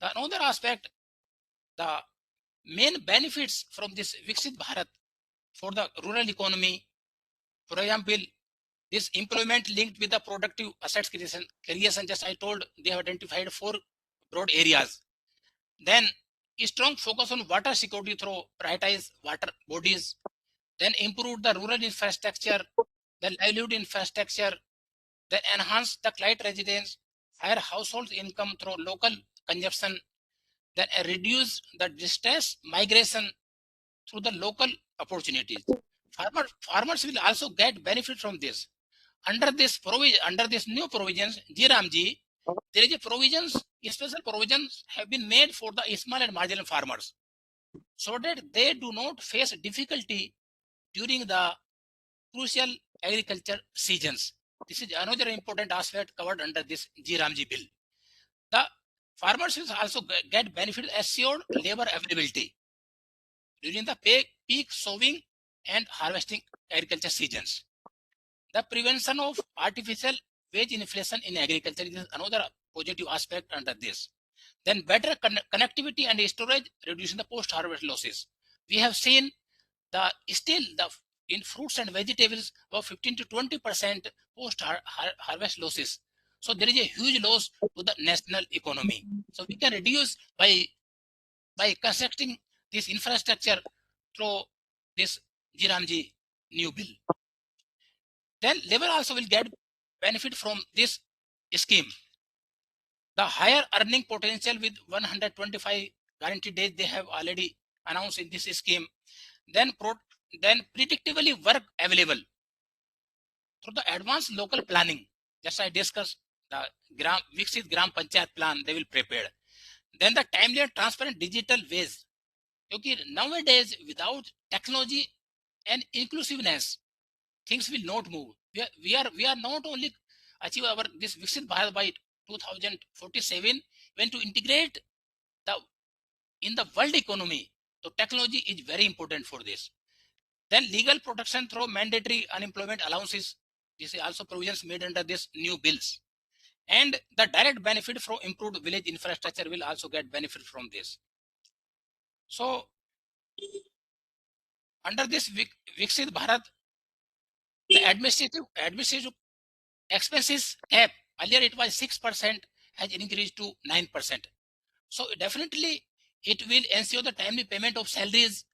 The another aspect, the main benefits from this Viksit Bharat for the rural economy, for example, this employment linked with the productive assets creation, just I told, they have identified 4 broad areas. Then a strong focus on water security through prioritized water bodies, then improve the rural infrastructure, the livelihood infrastructure, then enhance the client residence, higher household income through local consumption, then reduce the distress migration through the local opportunities. Farmers will also get benefit from this. Under this new provisions, GRAMG, there is a provisions, special provisions have been made for the small and marginal farmers, so that they do not face difficulty during the crucial agriculture seasons. This is another important aspect covered under this GRAMG bill. The farmers will also get benefit assured labor availability during the peak sowing and harvesting agriculture seasons. The prevention of artificial wage inflation in agriculture is another positive aspect under this. Then better connectivity and storage, reducing the post-harvest losses. We have seen in fruits and vegetables about 15 to 20% post-harvest losses. So there is a huge loss to the national economy. So we can reduce by constructing this infrastructure through this GRAMG new bill. Then labor also will get benefit from this scheme. The higher earning potential with 125 guaranteed days they have already announced in this scheme. Then predictably work available through the advanced local planning. Just I discussed the Viksit Gram Panchayat plan they will prepare. Then the timely and transparent digital ways. Because nowadays without technology and inclusiveness, things will not move. We are not only achieve our this Viksit Bharat by 2047, when to integrate in the world economy. So technology is very important for this. Then legal protection through mandatory unemployment allowances. This is also provisions made under this new bills. And the direct benefit from improved village infrastructure will also get benefit from this. So under this Viksit Bharat, the administrative expenses cap, earlier it was 6%, has increased to 9%. So definitely it will ensure the timely payment of salaries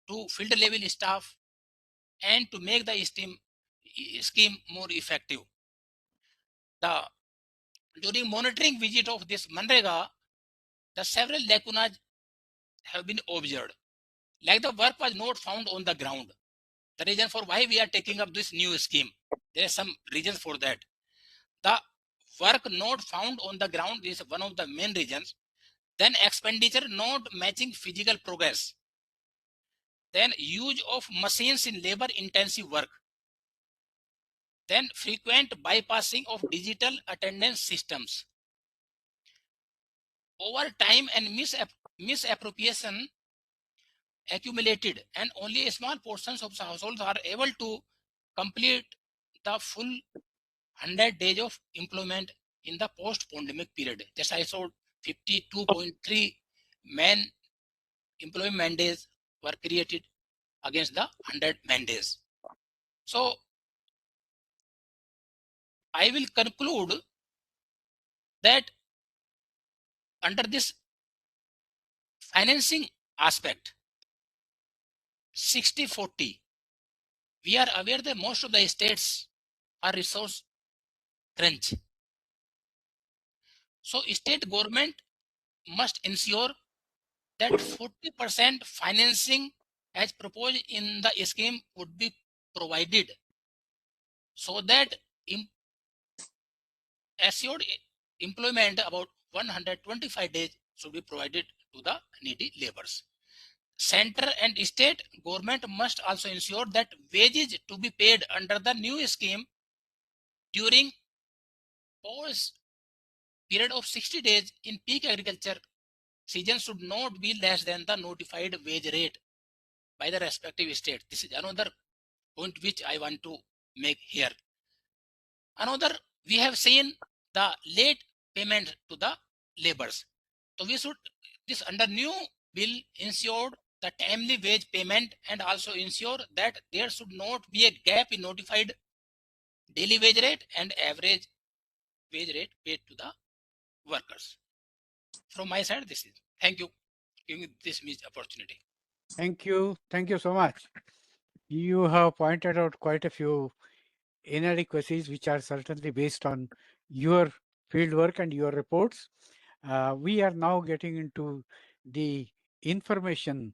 to field level staff and to make the scheme more effective. During monitoring visit of this MGNREGA, the several lacunas have been observed. Like the work was not found on the ground. The reason for why we are taking up this new scheme, there are some reasons for that. The work not found on the ground is one of the main reasons. Then expenditure not matching physical progress. Then use of machines in labor intensive work. Then frequent bypassing of digital attendance systems. Over time and misappropriation accumulated, and only small portions of households are able to complete the full 100 days of employment in the post-pandemic period. Just I saw 52.3 men employment days were created against the 100 mandates. So I will conclude that under this financing aspect, 60-40, we are aware that most of the states are resource crunch. So state government must ensure that 40% financing as proposed in the scheme would be provided, so that assured employment about 125 days should be provided to the needy laborers. Center and state government must also ensure that wages to be paid under the new scheme during pause period of 60 days in peak agriculture season should not be less than the notified wage rate by the respective state. This is another point which I want to make here. Another, we have seen the late payment to the laborers. So we should, this under new bill, ensure the timely wage payment and also ensure that there should not be a gap in notified daily wage rate and average wage rate paid to the workers. From my side, this is. Thank you for giving this opportunity. Thank you. Thank you so much. You have pointed out quite a few inadequacies, which are certainly based on your field work and your reports. We are now getting into the information,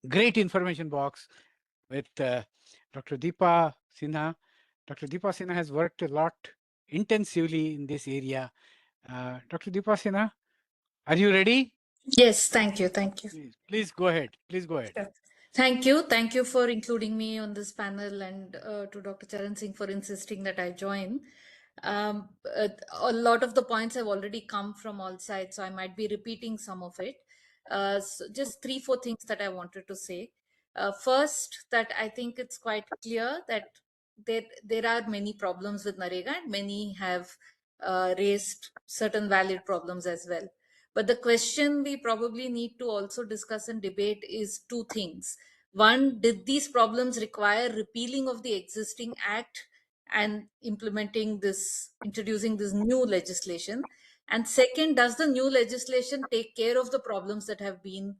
great information box with Dr. Dipa Sinha. Dr. Dipa Sinha has worked a lot intensively in this area. Dr. Dipa Sinha, are you ready? Yes, thank you. Thank you. Please go ahead. Please go ahead. Sure. Thank you. Thank you for including me on this panel, and to Dr. Charan Singh for insisting that I join. A lot of the points have already come from all sides, so I might be repeating some of it. So just 3-4 things that I wanted to say. First, that I think it's quite clear that there are many problems with NREGA, and many have raised certain valid problems as well. But the question we probably need to also discuss and debate is two things. One, did these problems require repealing of the existing act and introducing this new legislation? And second, does the new legislation take care of the problems that have been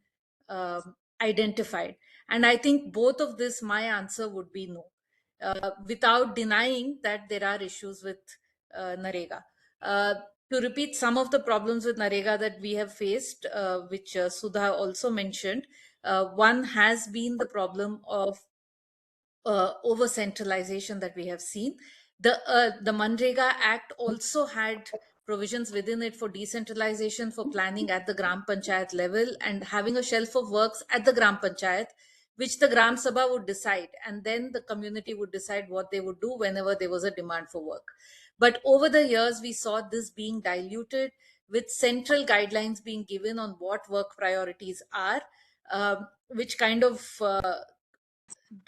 identified? And I think both of this, my answer would be no, without denying that there are issues with NREGA. To repeat some of the problems with NREGA that we have faced, which Sudha also mentioned, one has been the problem of over centralization that we have seen. The MGNREGA Act also had provisions within it for decentralization, for planning at the Gram Panchayat level, and having a shelf of works at the Gram Panchayat, which the Gram Sabha would decide, and then the community would decide what they would do whenever there was a demand for work. But over the years, we saw this being diluted, with central guidelines being given on what work priorities are, which kind of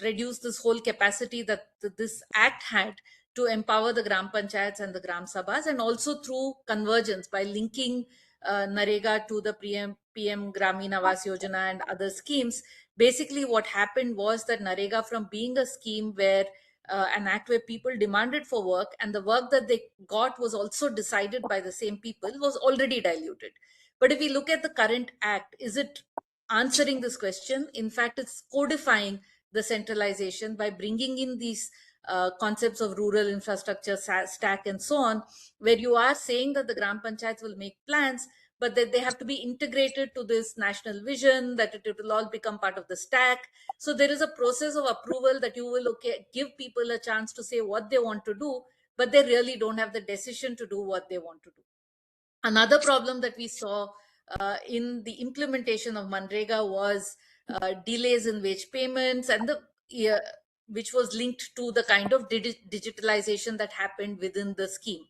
reduce this whole capacity that this act had to empower the Gram Panchayats and the Gram Sabhas, and also through convergence by linking NREGA to the PM Gramin Awas Yojana and other schemes. Basically, what happened was that NREGA, from being a scheme where an act where people demanded for work, and the work that they got was also decided by the same people, was already diluted. But if we look at the current act, is it answering this question? In fact, it's codifying the centralization by bringing in these concepts of rural infrastructure stack and so on, where you are saying that the Gram Panchayats will make plans, but that they have to be integrated to this national vision, that it will all become part of the stack. So there is a process of approval that you will give people a chance to say what they want to do, but they really don't have the decision to do what they want to do. Another problem that we saw in the implementation of MGNREGA was delays in wage payments, and which was linked to the kind of digitalization that happened within the scheme.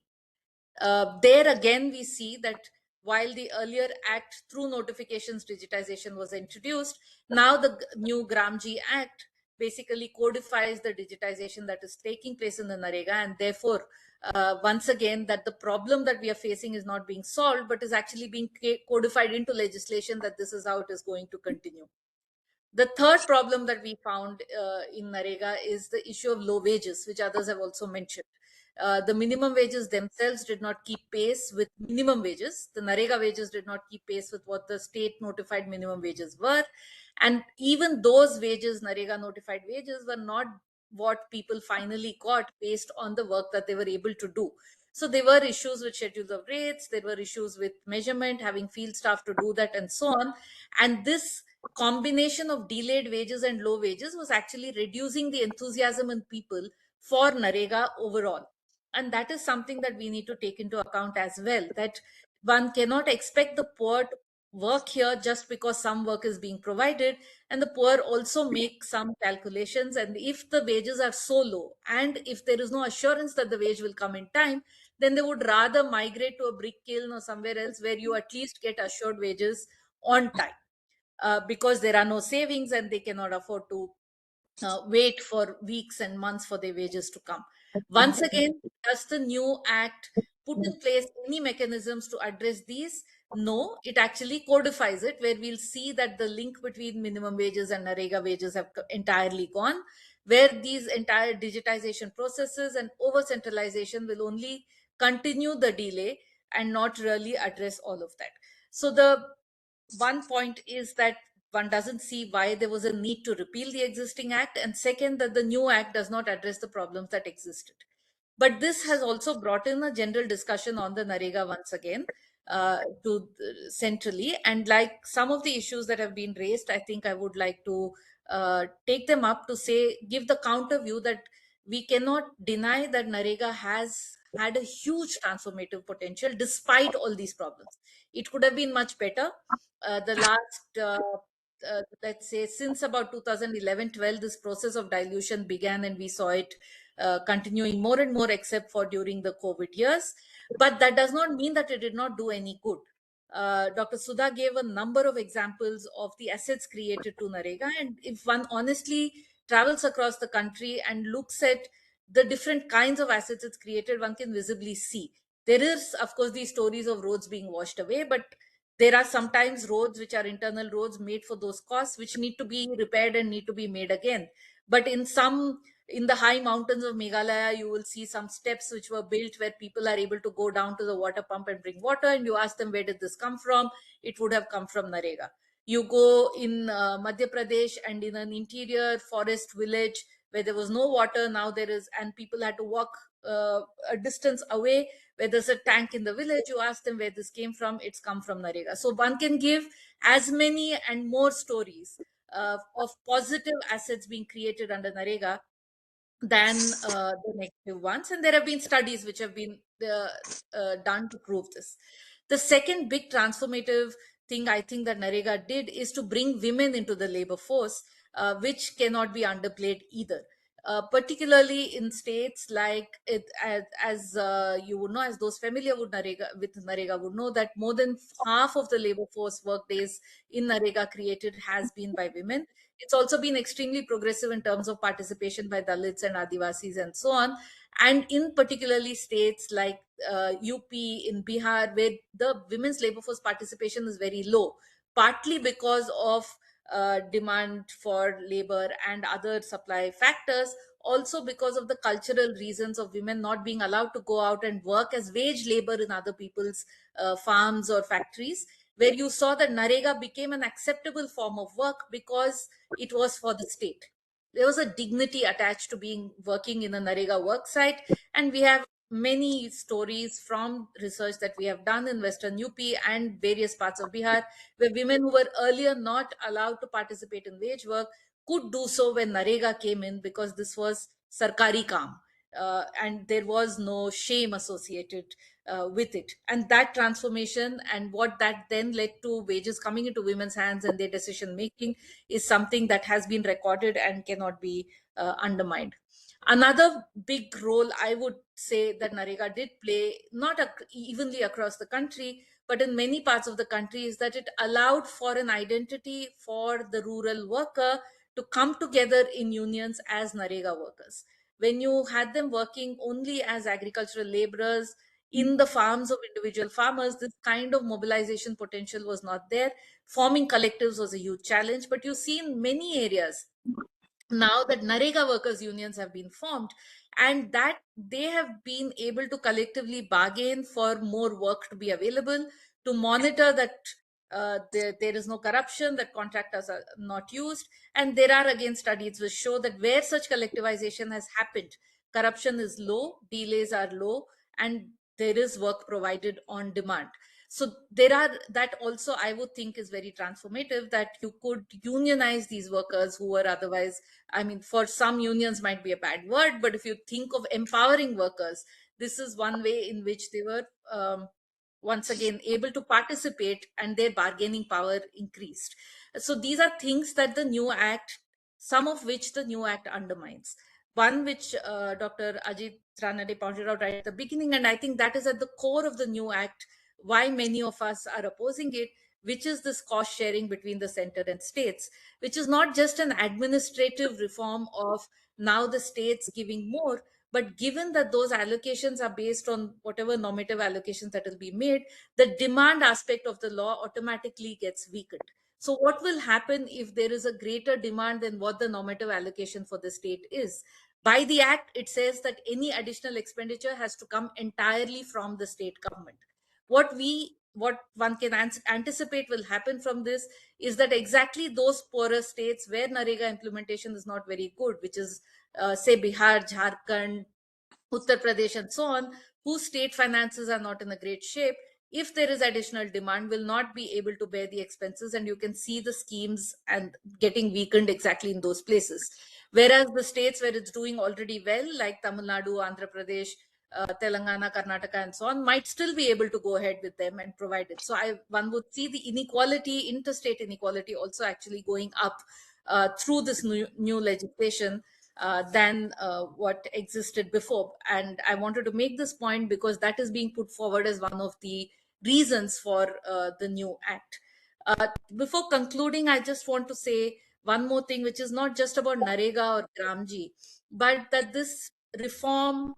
There again, we see that while the earlier act through notifications digitization was introduced, now the new Gramji Act basically codifies the digitization that is taking place in the NREGA, and therefore once again, that the problem that we are facing is not being solved, but is actually being codified into legislation, that this is how it is going to continue. The third problem that we found in NREGA is the issue of low wages, which others have also mentioned. The minimum wages themselves did not keep pace with minimum wages. The NREGA wages did not keep pace with what the state notified minimum wages were. And even those wages, NREGA notified wages, were not what people finally got based on the work that they were able to do. So there were issues with schedules of rates, there were issues with measurement, having field staff to do that, and so on. And this combination of delayed wages and low wages was actually reducing the enthusiasm in people for NREGA overall. And that is something that we need to take into account as well, that one cannot expect the poor to work here just because some work is being provided, and the poor also make some calculations. And if the wages are so low, and if there is no assurance that the wage will come in time, then they would rather migrate to a brick kiln or somewhere else where you at least get assured wages on time. Because there are no savings and they cannot afford to wait for weeks and months for their wages to come. Once again, does the new act put in place any mechanisms to address these? No, it actually codifies it, where we'll see that the link between minimum wages and NREGA wages have entirely gone, where these entire digitization processes and over centralization will only continue the delay and not really address all of that. So the one point is that one doesn't see why there was a need to repeal the existing act, and second, that the new act does not address the problems that existed. But this has also brought in a general discussion on the NREGA once again, to centrally, and like some of the issues that have been raised, I think I would like to take them up to say, give the counter view that we cannot deny that NREGA has had a huge transformative potential despite all these problems. It could have been much better. The last let's say since about 2011-12, this process of dilution began, and we saw it continuing more and more, except for during the COVID years. But that does not mean that it did not do any good. Dr. Sudha gave a number of examples of the assets created to NREGA, and if one honestly travels across the country and looks at the different kinds of assets it's created, one can visibly see. There is, of course, these stories of roads being washed away, but there are sometimes roads which are internal roads made for those costs, which need to be repaired and need to be made again. But in the high mountains of Meghalaya, you will see some steps which were built where people are able to go down to the water pump and bring water. And you ask them, where did this come from? It would have come from NREGA. You go in Madhya Pradesh, and in an interior forest village where there was no water, now there is, and people had to walk a distance away where there's a tank in the village. You ask them where this came from, it's come from NREGA. So one can give as many and more stories of positive assets being created under NREGA than the negative ones. And there have been studies which have been done to prove this. The second big transformative thing I think that NREGA did is to bring women into the labor force, which cannot be underplayed either. Particularly in states like it, as you would know, as those familiar with NREGA would know, that more than half of the labor force work days in NREGA created has been by women. It's also been extremely progressive in terms of participation by Dalits and Adivasis and so on. And in particularly states like UP, in Bihar, where the women's labor force participation is very low, partly because of demand for labor and other supply factors, also because of the cultural reasons of women not being allowed to go out and work as wage labor in other people's farms or factories, where you saw that NREGA became an acceptable form of work because it was for the state. There was a dignity attached to being working in a NREGA work site, and we have many stories from research that we have done in Western UP and various parts of Bihar, where women who were earlier not allowed to participate in wage work could do so when NREGA came in, because this was sarkari kaam. And there was no shame associated with it. And that transformation and what that then led to wages coming into women's hands and their decision making is something that has been recorded and cannot be undermined. Another big role I would say that NREGA did play, not evenly across the country, but in many parts of the country, is that it allowed for an identity for the rural worker to come together in unions as NREGA workers. When you had them working only as agricultural laborers in the farms of individual farmers, this kind of mobilization potential was not there. Forming collectives was a huge challenge, but you see in many areas now that NAREGA workers unions have been formed, and that they have been able to collectively bargain for more work to be available, to monitor that there is no corruption, that contractors are not used. And there are again studies which show that where such collectivization has happened, corruption is low, delays are low, and there is work provided on demand. So there are, that also I would think is very transformative, that you could unionize these workers who were otherwise, I mean, for some unions might be a bad word, but if you think of empowering workers, this is one way in which they were once again able to participate and their bargaining power increased. So these are things that the new act, some of which the new act undermines. One which Dr. Ajit Ranade pointed out right at the beginning, and I think that is at the core of the new act, why many of us are opposing it, which is this cost sharing between the center and states, which is not just an administrative reform of now the states giving more, but given that those allocations are based on whatever normative allocations that will be made, the demand aspect of the law automatically gets weakened. So what will happen if there is a greater demand than what the normative allocation for the state is? By the act, it says that any additional expenditure has to come entirely from the state government. What one can anticipate will happen from this is that exactly those poorer states where NAREGA implementation is not very good, which is say Bihar, Jharkhand, Uttar Pradesh, and so on, whose state finances are not in a great shape, if there is additional demand, will not be able to bear the expenses, and you can see the schemes and getting weakened exactly in those places. Whereas the states where it's doing already well, like Tamil Nadu, Andhra Pradesh, Telangana, Karnataka, and so on, might still be able to go ahead with them and provide it. So one would see the inequality, interstate inequality, also actually going up through this new legislation than what existed before. And I wanted to make this point because that is being put forward as one of the reasons for the new act. Before concluding, I just want to say one more thing, which is not just about NAREGA or Gramji, but that this reform,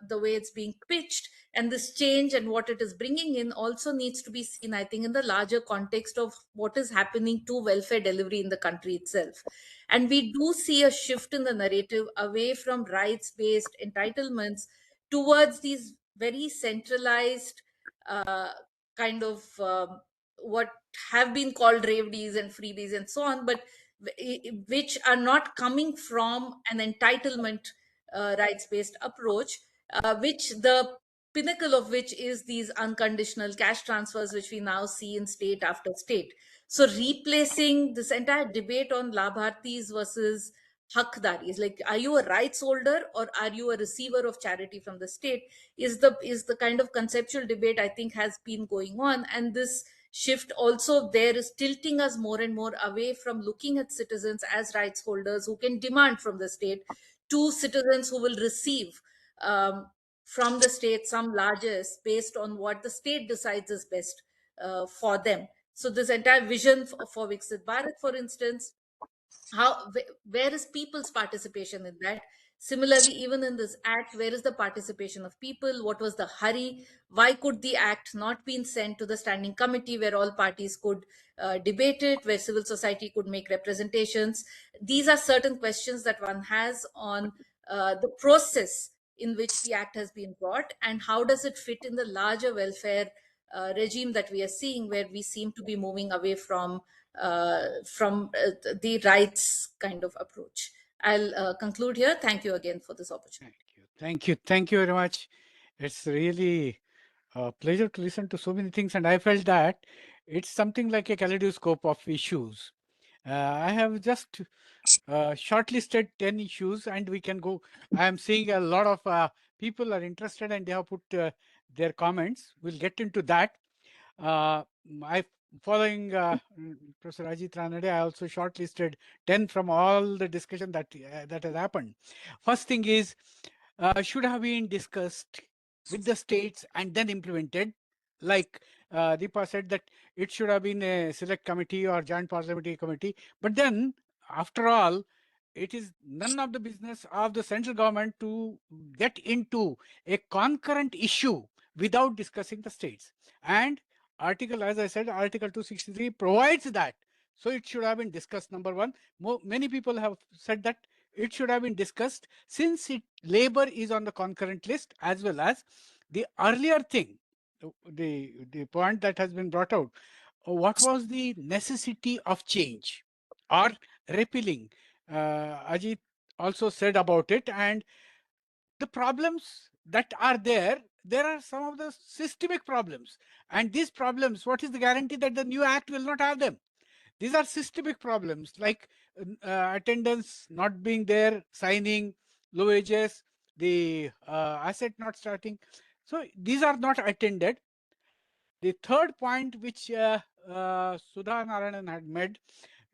the way it's being pitched, and this change and what it is bringing in also needs to be seen, I think, in the larger context of what is happening to welfare delivery in the country itself. And we do see a shift in the narrative away from rights-based entitlements towards these very centralized uh, kind of what have been called ravedes and freebies and so on, but which are not coming from an entitlement rights-based approach, which the pinnacle of which is these unconditional cash transfers, which we now see in state after state. So replacing this entire debate on labhartis versus hakdaris, like, are you a rights holder or are you a receiver of charity from the state, is the kind of conceptual debate I think has been going on. And this shift also there is tilting us more and more away from looking at citizens as rights holders who can demand from the state, to citizens who will receive from the state some largesse based on what the state decides is best for them. So this entire vision for Viksit Bharat, for instance, where is people's participation in that? Similarly, even in this act, where is the participation of people? What was the hurry? Why could the act not been sent to the standing committee where all parties could debate it, where civil society could make representations? These are certain questions that one has on the process in which the act has been brought, and how does it fit in the larger welfare regime that we are seeing, where we seem to be moving away from the rights kind of approach. I'll conclude here. Thank you again for this opportunity. Thank you very much. It's really a pleasure to listen to so many things, and I felt that it's something like a kaleidoscope of issues. I have just shortlisted 10 issues, and we can go. I am seeing a lot of people are interested and they have put their comments. We'll get into that. I following Professor Ajit Ranade, I also shortlisted 10 from all the discussion that has happened. First thing is, should have been discussed with the states and then implemented. Like Dipa said, that it should have been a select committee or joint parliamentary committee. But then, after all, it is none of the business of the central government to get into a concurrent issue without discussing the states. And article, as I said, Article 263 provides that. So it should have been discussed, number one. Many people have said that it should have been discussed since labor is on the concurrent list, as well as the earlier thing, the point that has been brought out. What was the necessity of change or repealing? Ajit also said about it, and the problems that are there are some of the systemic problems. And these problems, what is the guarantee that the new act will not have them? These are systemic problems like attendance not being there, signing, low wages, the asset not starting. So these are not attended. The third point which Sudha Narayanan had made,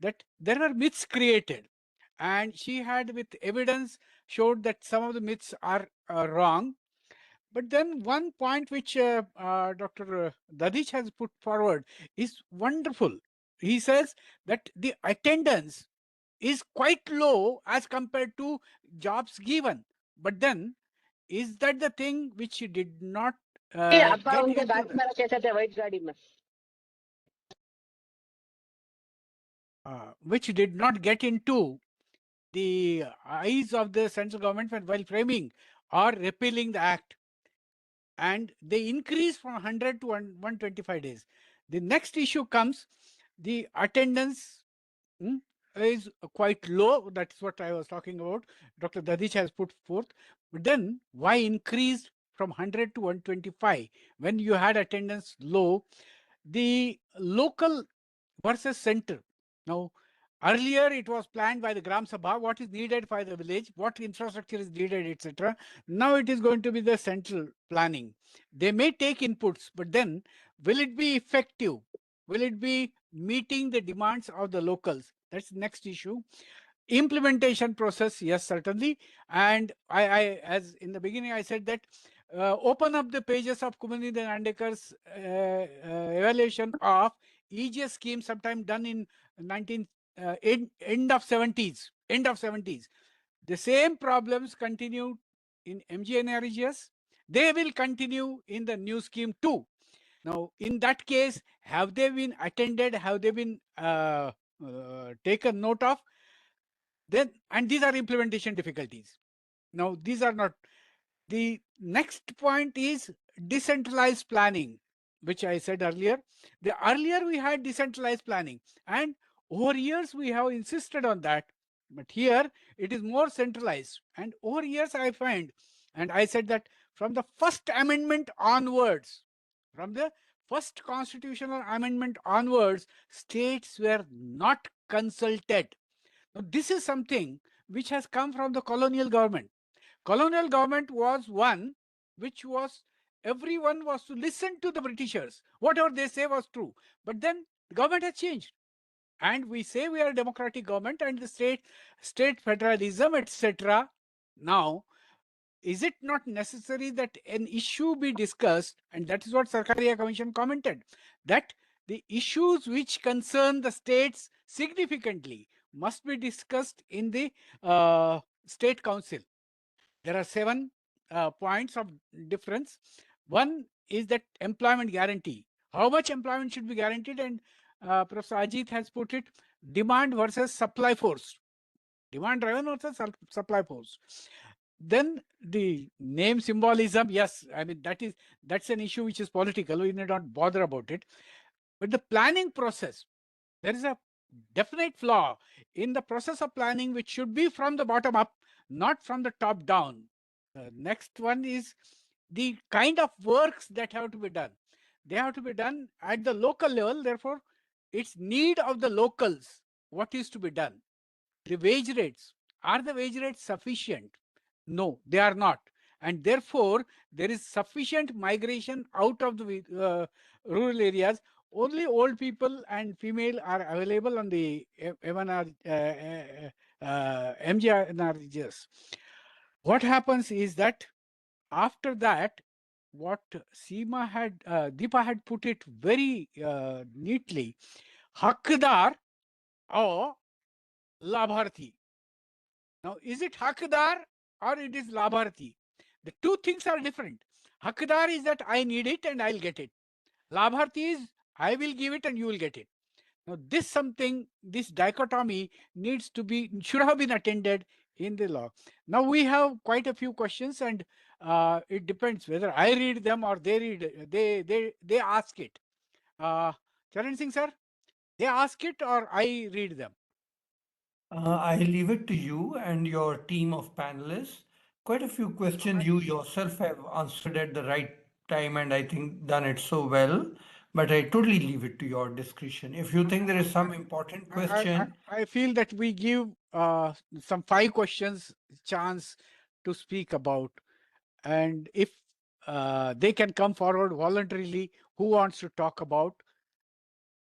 that there were myths created, and she had with evidence showed that some of the myths are wrong. But then one point which Dr. Dadhich has put forward is wonderful. He says that the attendance is quite low as compared to jobs given. But then, is that the thing which did not get into the, which did not get into the eyes of the central government while framing or repealing the act? And they increase from 100 to 125 days. The next issue comes, the attendance is quite low. That's what I was talking about. Dr. Dadhich has put forth. But then why increased from 100 to 125 when you had attendance low? The local versus center. Now, earlier it was planned by the Gram Sabha, what is needed by the village, what infrastructure is needed, etc. Now it is going to be the central planning. They may take inputs, but then will it be effective? Will it be meeting the demands of the locals? That's the next issue. Implementation process, yes, certainly. And I as in the beginning, I said that open up the pages of Kumani Nandekar's evaluation of EGS scheme, sometime done in end of 70s. The same problems continue in MGNREGAs. They will continue in the new scheme too. Now, in that case, have they been attended? Have they been taken note of? Then, and these are implementation difficulties. Now, these are not. The next point is decentralized planning, which I said earlier. The earlier we had decentralized planning, and over years we have insisted on that. But here it is more centralized. And over years I find, and I said that from the first amendment onwards, from the first constitutional amendment onwards, states were not consulted. Now, this is something which has come from the colonial government. Colonial government was one which was, everyone was to listen to the Britishers. Whatever they say was true. But then the government has changed. And we say we are a democratic government and the state federalism, etc. Now, is it not necessary that an issue be discussed? And that is what Sarkaria Commission commented, that the issues which concern the states significantly must be discussed in the State Council. There are 7 points of difference. One is that employment guarantee. How much employment should be guaranteed? And Professor Ajit has put it, demand versus supply force. Demand driven versus supply force. Then the name symbolism, yes, I mean, that's an issue which is political. We need not bother about it. But the planning process, there is a definite flaw in the process of planning, which should be from the bottom up, not from the top down. The next one is the kind of works that have to be done. They have to be done at the local level. Therefore, it's need of the locals. What is to be done? The wage rates. Are the wage rates sufficient? No, they are not. And therefore, there is sufficient migration out of the rural areas. Only old people and female are available on the MGNREGAs. What happens is that after that, what Seema had, Dipa had put it very neatly, Hakdar or Labharthi. Now, is it Hakdar or it is Labharthi? The two things are different. Hakdar is that I need it and I'll get it. Labharti is I will give it and you will get it. Now, this dichotomy should have been attended in the law. Now, we have quite a few questions, and it depends whether I read them or they ask it. Charan Singh, sir, they ask it or I read them? I leave it to you and your team of panelists. Quite a few questions you yourself have answered at the right time and I think done it so well. But I totally leave it to your discretion. If you think there is some important question, I feel that we give some 5 questions chance to speak about, and if they can come forward voluntarily, who wants to talk about?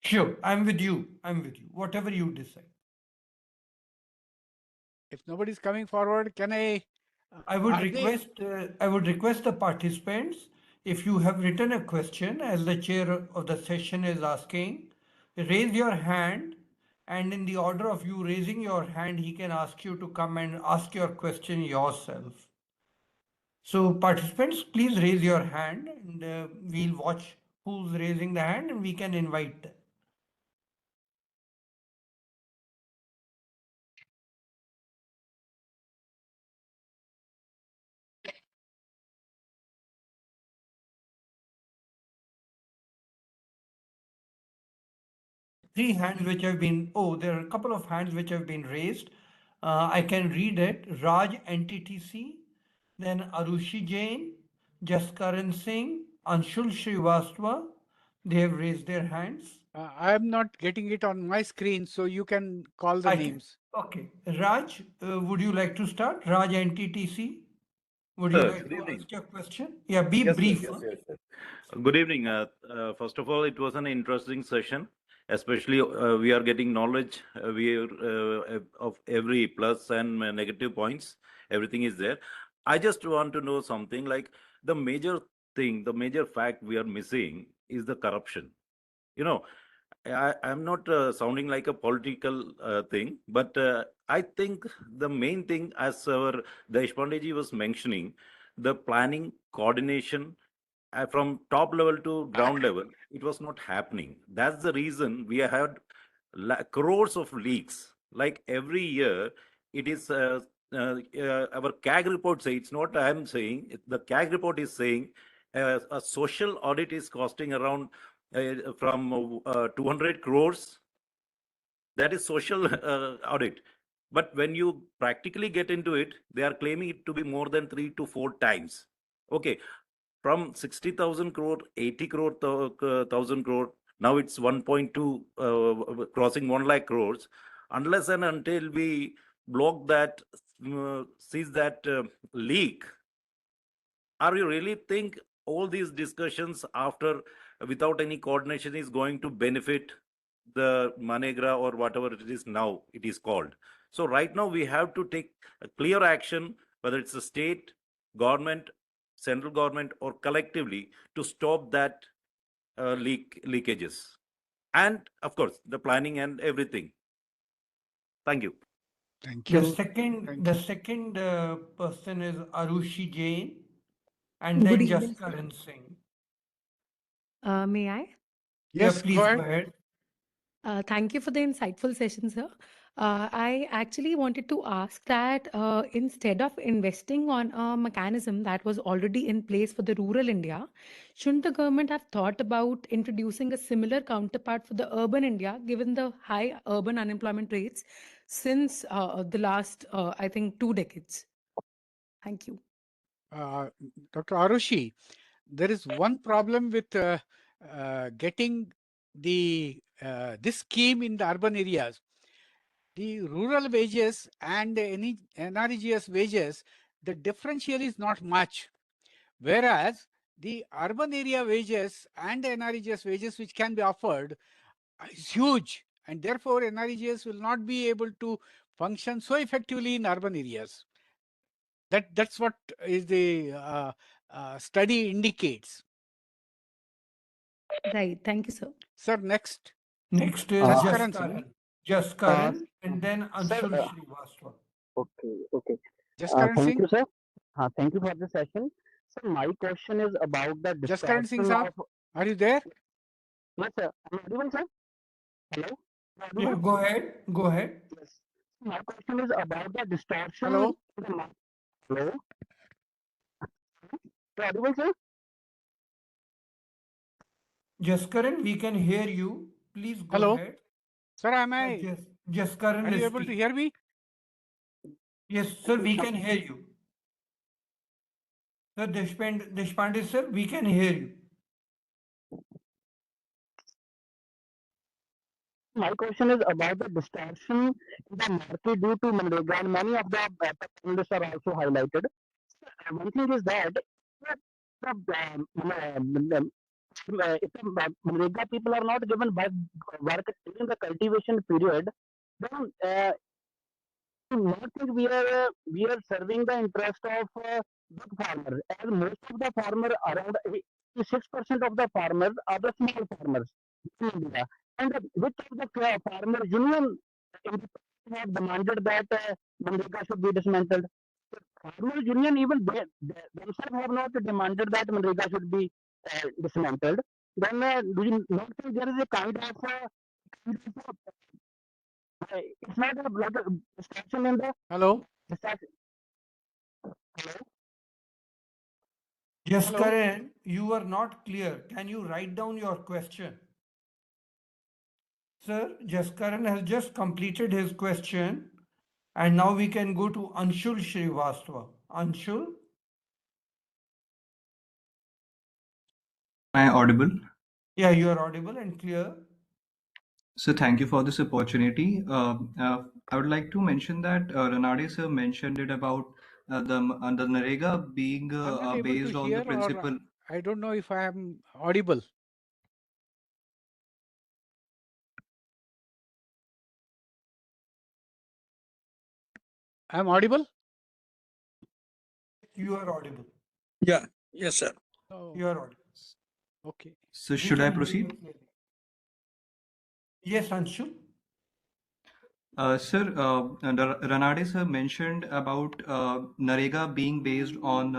sure, I'm with you. I'm with you. Whatever you decide. If nobody's coming forward, can I? I would Are they- request the participants, if you have written a question, as the chair of the session is asking, raise your hand, and in the order of you raising your hand, he can ask you to come and ask your question yourself. So participants, please raise your hand, and we'll watch who's raising the hand, and we can invite them. Three hands which have been, oh, there are a couple of hands which have been raised. I can read it. Raj NTTC, then Arushi Jain, Jaskaran Singh, Anshul Srivastava. They have raised their hands. I'm not getting it on my screen, so you can call the I can. names. Okay. Raj, would you like to start? Raj NTTC. Would you Sir, like good to evening. ask your question? Yeah, be Yes, sir. brief. Yes, Huh? yes, yes. Good evening. First of all, it was an interesting session. Especially, we are getting knowledge. We are of every plus and negative points. Everything is there. I just want to know something like the major thing, the major fact we are missing is the corruption. You know, I'm not sounding like a political thing, but I think the main thing, as our Deshpande ji was mentioning, the planning, coordination from top level to ground level, it was not happening. That's the reason we had crores of leaks. Like every year, it is our CAG report say, it's not I'm saying, the CAG report is saying a social audit is costing around from 200 crores. That is social audit. But when you practically get into it, they are claiming it to be more than 3 to 4 times. Okay, from 60,000 crore, 80 crore, thousand crore, now it's 1.2, crossing 1 lakh crores. Unless and until we block that, seize that leak, are you really think all these discussions after without any coordination is going to benefit the MGNREGA or whatever it is now it is called? So right now we have to take a clear action, whether it's the state government, central government, or collectively to stop that leakages, and of course the planning and everything. Thank you. Thank The you. second person is Arushi Jain, and Good then evening, sir. Jaskaran Singh. May I? Yeah, Yes, please go go ahead. ahead. Thank you for the insightful session, sir. I actually wanted to ask that instead of investing on a mechanism that was already in place for the rural India, shouldn't the government have thought about introducing a similar counterpart for the urban India, given the high urban unemployment rates since the last, I think, 2 decades? Thank you. Dr. Arushi, there is one problem with getting this scheme in the urban areas. The rural wages and the NREGS wages, the differential is not much. Whereas the urban area wages and the NREGS wages which can be offered is huge. And therefore, NREGS will not be able to function so effectively in urban areas. That's what is the study indicates. Right. Thank you, sir. Sir, next. Next is Jaskaran Singh. Jaskaran, and then Sir, Anshul Srivastava. okay. Jaskaran Thank Singh. you, sir. Thank you for the session. So my question is about the Jaskaran Singh distortion sir, of. are you there? Yes, sir. Am I audible, sir? Hello? Am I Yeah, audible? go ahead. Go ahead. Yes. My question is about the distortion Hello? in the market. Hello? Am I audible, sir? Jaskaran, we can hear you. Please go Hello? ahead. Sir, am I, Jaskaran are you is able to speaking. hear me? Yes, sir, we can hear you. Sir Deshpande, sir, we can hear you. My question is about the distortion in the market due to MGNREGA, and many of the panelists are also highlighted. One thing is that if the MGNREGA people are not given work during the cultivation period, then not think we are serving the interest of big farmers. As most of the farmers, around 6% of the farmers are the small farmers in India. And which of the farmer union have demanded that MGNREGA should be dismantled? Farmer union even they themselves have not demanded that MGNREGA should be dismantled. Then do you not think there is a kind of it's not a like a discussion in the Hello? discussion. Hello? Hello? Jaskaran, you are not clear. Can you write down your question? Sir, Jaskaran has just completed his question, and now we can go to Anshul Srivastava. Anshul? Am I audible? Yeah, you are audible and clear. So thank you for this opportunity. I would like to mention that Ranade sir mentioned it about the NREGA being I'm not able to based on the hear, or principle. I don't know if I am audible. I'm audible? You are audible. Yeah. Yes, sir. Oh, You are audible. okay. So We should I can hear you proceed? clearly. Yes, Anshul. Sir, Ranade sir mentioned about NREGA being based on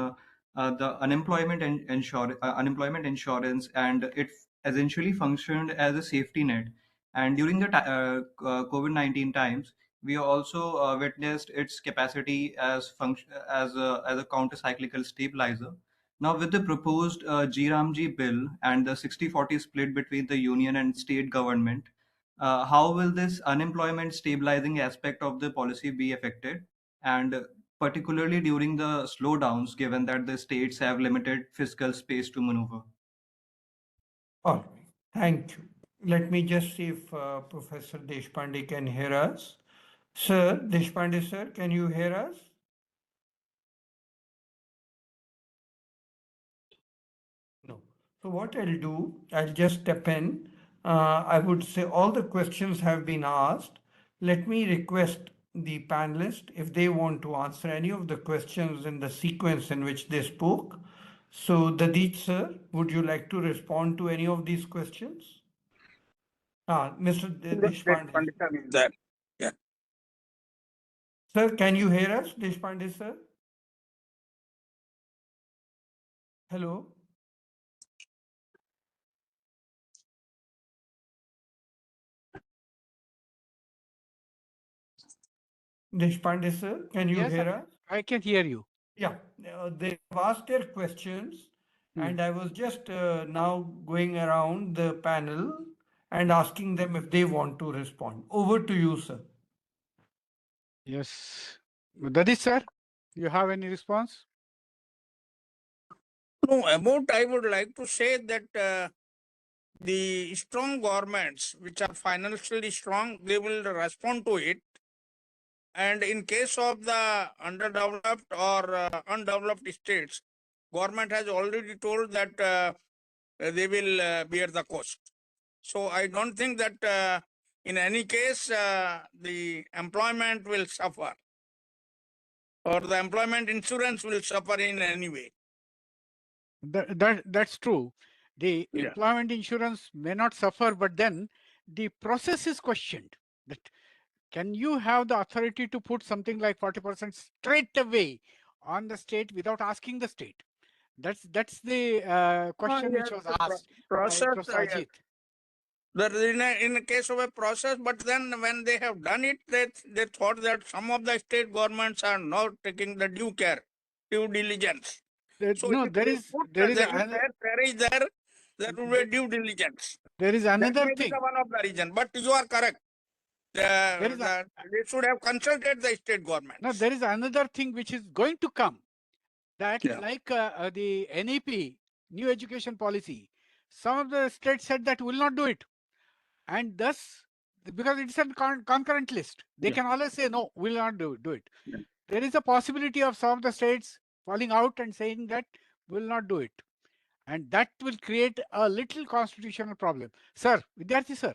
the unemployment insurance, and it essentially functioned as a safety net. And during the COVID-19 times, we also witnessed its capacity as as a counter-cyclical stabilizer. Now, with the proposed GRAMG bill and the 60-40 split between the union and state government, how will this unemployment stabilizing aspect of the policy be affected? And particularly during the slowdowns, given that the states have limited fiscal space to maneuver? All right. Thank you. Let me just see if Professor Deshpande can hear us. Sir, Deshpande sir, can you hear us? No. So what I'll do, I'll just step in. I would say all the questions have been asked. Let me request the panelists if they want to answer any of the questions in the sequence in which they spoke. So Dadhich sir, would you like to respond to any of these questions? Mr. Deshpande. Is that? Yeah. Sir, can you hear us, Deshpande sir? Hello? Deshpande sir, can you Yes, hear us? I can hear you. Yeah, they've asked their questions, and I was just now going around the panel and asking them if they want to respond. Over to you, sir. Yes. Dadhich sir, you have any response? No, about I would like to say that the strong governments, which are financially strong, they will respond to it. And in case of the underdeveloped or undeveloped states, government has already told that they will bear the cost. So I don't think that in any case the employment will suffer or the employment insurance will suffer in any way. That's true. The Yeah. employment insurance may not suffer, but then the process is questioned. That can you have the authority to put something like 40% straight away on the state without asking the state? That's the question which was asked by process. Professor Ajit. In the case of a process, but then when they have done it, they thought that some of the state governments are not taking the due care, due diligence. So No, if there they is put there the is there another will be due diligence. there is That another may be thing. the one of the reason. But you are correct. There is They should have consulted the state government. no, there is another thing which is going to come. That Yeah. like the NEP, new education policy, some of the states said that will not do it, and thus because it's a concurrent list, they can always say no, will not do it. Yeah. There is a possibility of some of the states falling out and saying that will not do it, and that will create a little constitutional problem. Sir, Vidyarthi sir.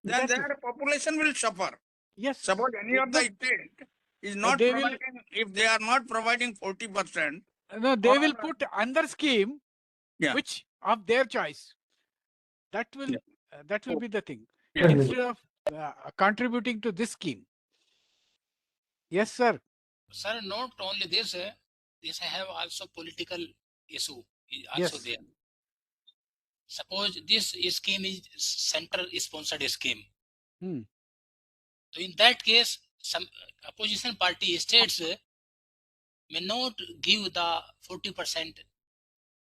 Then Vidyarthi, their population will suffer. yes. Suppose any of the state is not They will providing, if they are not providing 40%, no, they will or- put another scheme Yeah. which of their choice. That will Yeah. be the thing. Yeah. Instead of contributing to this scheme. Yes, sir. Sir, not only this, this have also political issue is also Yes. there. Suppose this scheme is central sponsored scheme. So in that case, some opposition party states may not give the 40%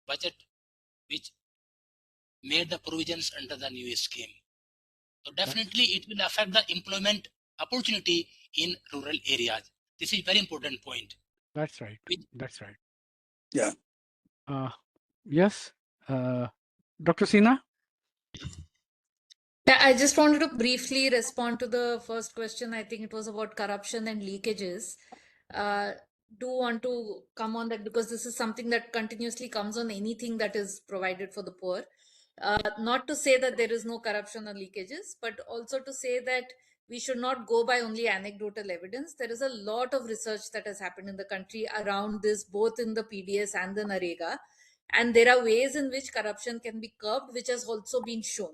budget which made the provisions under the new scheme. So definitely it will affect the employment opportunity in rural areas. This is very important point. That's right. That's right. Yeah. Yes. Dr. Sinha? Yeah, I just wanted to briefly respond to the first question. I think it was about corruption and leakages. Do want to come on that because this is something that continuously comes on anything that is provided for the poor. Not to say that there is no corruption or leakages, but also to say that we should not go by only anecdotal evidence. There is a lot of research that has happened in the country around this, both in the PDS and the NREGA. And there are ways in which corruption can be curbed, which has also been shown.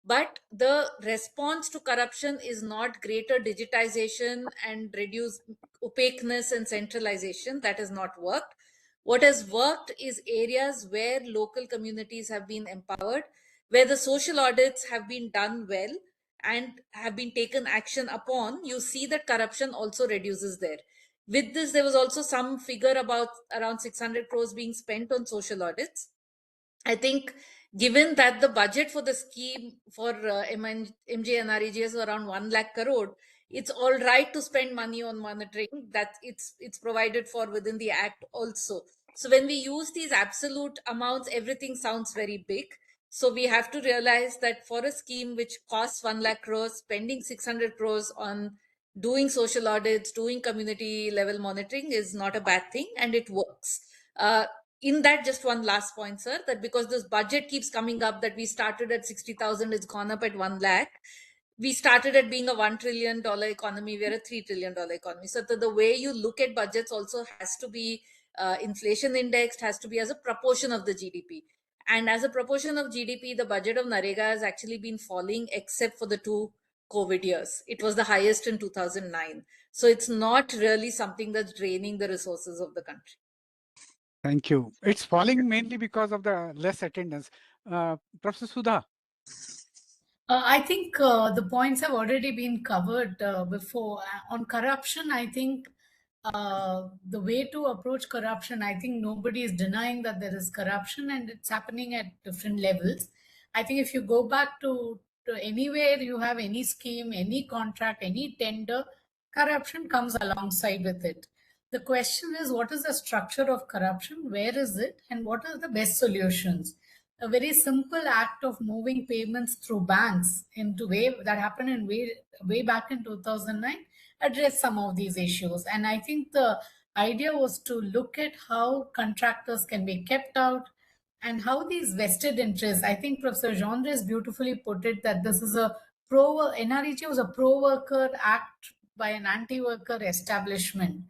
But the response to corruption is not greater digitization and reduced opaqueness and centralization. That has not worked. What has worked is areas where local communities have been empowered, where the social audits have been done well and have been taken action upon. You see that corruption also reduces there. With this, there was also some figure about around 600 crores being spent on social audits. I think given that the budget for the scheme for MGNREGA is around 1 lakh crore, it's all right to spend money on monitoring. That it's provided for within the act also. So when we use these absolute amounts, everything sounds very big. So we have to realize that for a scheme which costs 1 lakh crores, spending 600 crores on doing social audits, doing community level monitoring is not a bad thing, and it works. In that, just one last point, sir, that because this budget keeps coming up, that we started at 60,000, it's gone up at 1 lakh. We started at being a $1 trillion economy, we're a $3 trillion economy. So the way you look at budgets also has to be inflation indexed, has to be as a proportion of the GDP. And as a proportion of GDP, the budget of NREGA has actually been falling except for the 2 COVID years. It was the highest in 2009. So it's not really something that's draining the resources of the country. Thank you. It's falling mainly because of the less attendance. Professor Sudha. I think the points have already been covered before. On corruption, I think the way to approach corruption, I think nobody is denying that there is corruption and it's happening at different levels. I think if you go back to anywhere you have any scheme, any contract, any tender, corruption comes alongside with it. The question is, what is the structure of corruption? Where is it? And what are the best solutions? A very simple act of moving payments through banks into that happened in way back in 2009 addressed some of these issues. And I think the idea was to look at how contractors can be kept out and how these vested interests. I think Professor Gendres beautifully put it that this is NREGA was a pro-worker act by an anti-worker establishment.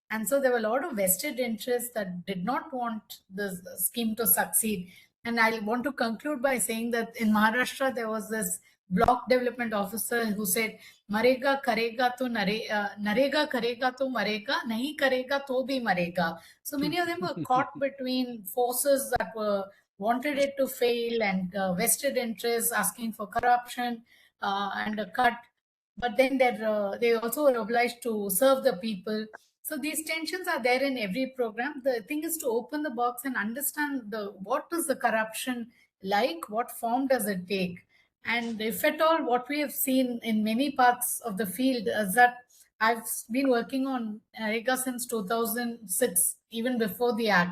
And so there were a lot of vested interests that did not want the scheme to succeed. And I want to conclude by saying that in Maharashtra, there was this block development officer who said, "Marega karega to narega karega to marega, nahi karega to bhi marega." So many of them were caught between forces that were wanted it to fail and vested interests asking for corruption and a cut. But then they also were obliged to serve the people. So these tensions are there in every program. The thing is to open the box and understand what is the corruption like, what form does it take, and if at all, what we have seen in many parts of the field is that I've been working on NREGA since 2006, even before the act.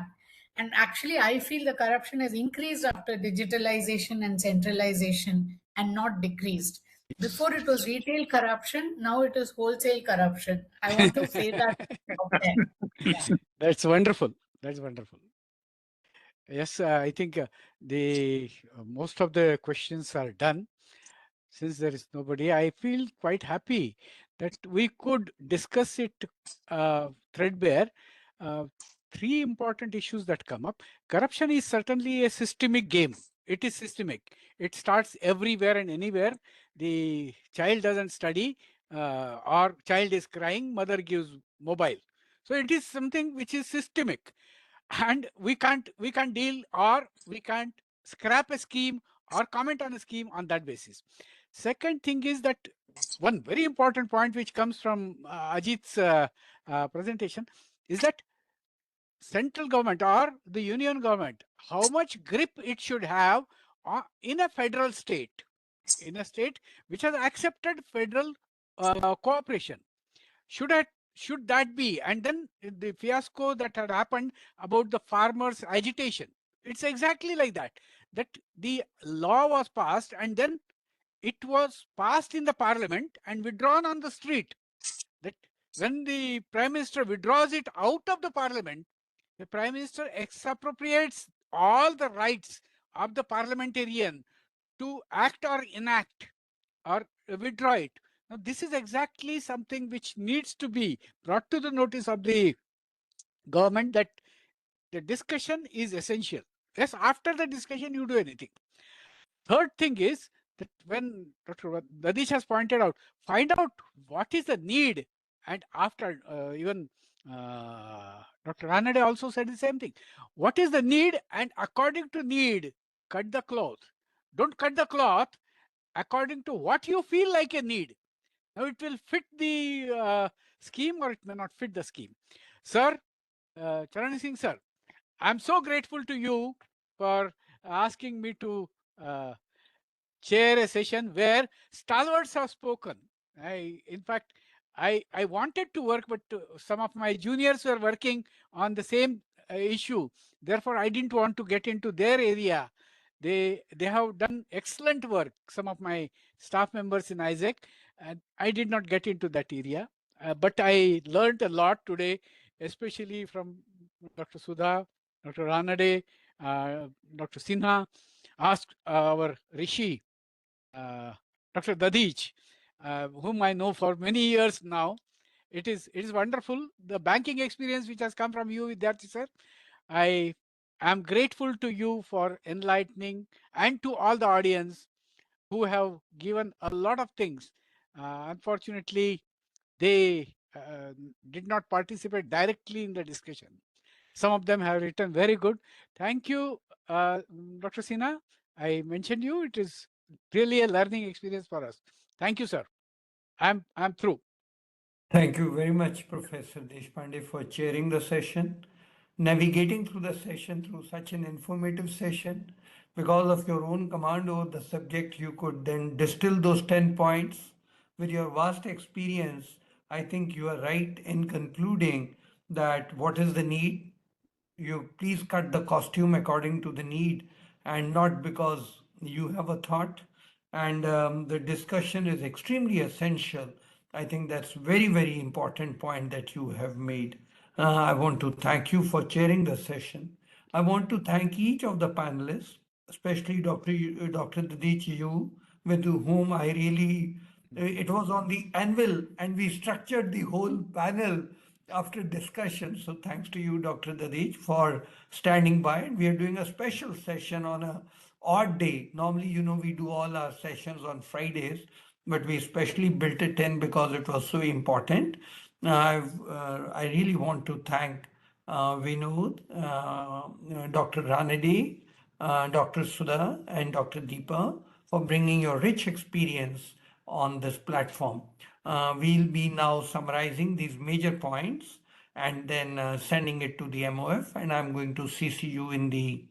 And actually, I feel the corruption has increased after digitalization and centralization and not decreased. Before it was retail corruption, now it is wholesale corruption. I want to say that out there. Yeah. That's wonderful. That's wonderful. Yes, I think the most of the questions are done. Since there is nobody, I feel quite happy that we could discuss it threadbare. Three important issues that come up. Corruption is certainly a systemic game. It is systemic. It starts everywhere and anywhere. The child doesn't study or child is crying, mother gives mobile. So it is something which is systemic. And we can't deal, or we can't scrap a scheme or comment on a scheme on that basis. Second thing is that one very important point which comes from Ajit's presentation is that central government or the union government, how much grip it should have in a federal state, in a state which has accepted federal cooperation. Should that be? And then the fiasco that had happened about the farmers' agitation, it's exactly like that. That the law was passed and then it was passed in the parliament and withdrawn on the street. That when the prime minister withdraws it out of the parliament, the prime minister expropriates all the rights of the parliamentarian to act or enact or withdraw it. Now, this is exactly something which needs to be brought to the notice of the government, that the discussion is essential. Yes, after the discussion, you do anything. Third thing is that when Dr. Dadhich has pointed out, find out what is the need. And after even Dr. Ranade also said the same thing. What is the need? And according to need, cut the cloth. Don't cut the cloth according to what you feel like a need. Now it will fit the scheme or it may not fit the scheme. Sir, Charan Singh sir, I'm so grateful to you for asking me to chair a session where stalwarts have spoken. In fact, I wanted to work, but some of my juniors were working on the same issue. Therefore, I didn't want to get into their area. They have done excellent work, some of my staff members in ISEC, and I did not get into that area. But I learned a lot today, especially from Dr. Sudha, Dr. Ranade, Dr. Sinha, asked our Rishi, Dr. Dadhich, whom I know for many years now. It is wonderful. The banking experience which has come from you, Vidyarthi sir, I am grateful to you for enlightening, and to all the audience who have given a lot of things. Unfortunately, they did not participate directly in the discussion. Some of them have written very good. Thank you, Dr. Sinha. I mentioned you. It is really a learning experience for us. Thank you, sir. I'm through. Thank you very much, Professor Deshpande, for chairing the session, navigating through the session through such an informative session. Because of your own command over the subject, you could then distill those 10 points. With your vast experience, I think you are right in concluding that what is the need? You please cut the costume according to the need and not because you have a thought. And the discussion is extremely essential. I think that's very, very important point that you have made. I want to thank you for chairing the session. I want to thank each of the panelists, especially Dr. Dadhich, you, with whom I really, it was on the anvil and we structured the whole panel after discussion. So thanks to you, Dr. Dadhich, for standing by. And we are doing a special session on a odd day. Normally, we do all our sessions on Fridays, but we especially built it in because it was so important. I really want to thank Vinod, Dr. Ranade, Dr. Sudha, and Dr. Dipa for bringing your rich experience on this platform. We'll be now summarizing these major points and then sending it to the MOF, and I'm going to CC you in the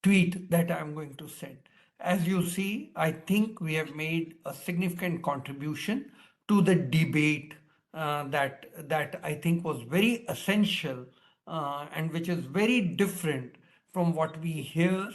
tweet that I'm going to send. As you see, I think we have made a significant contribution to the debate that I think was very essential and which is very different from what we hear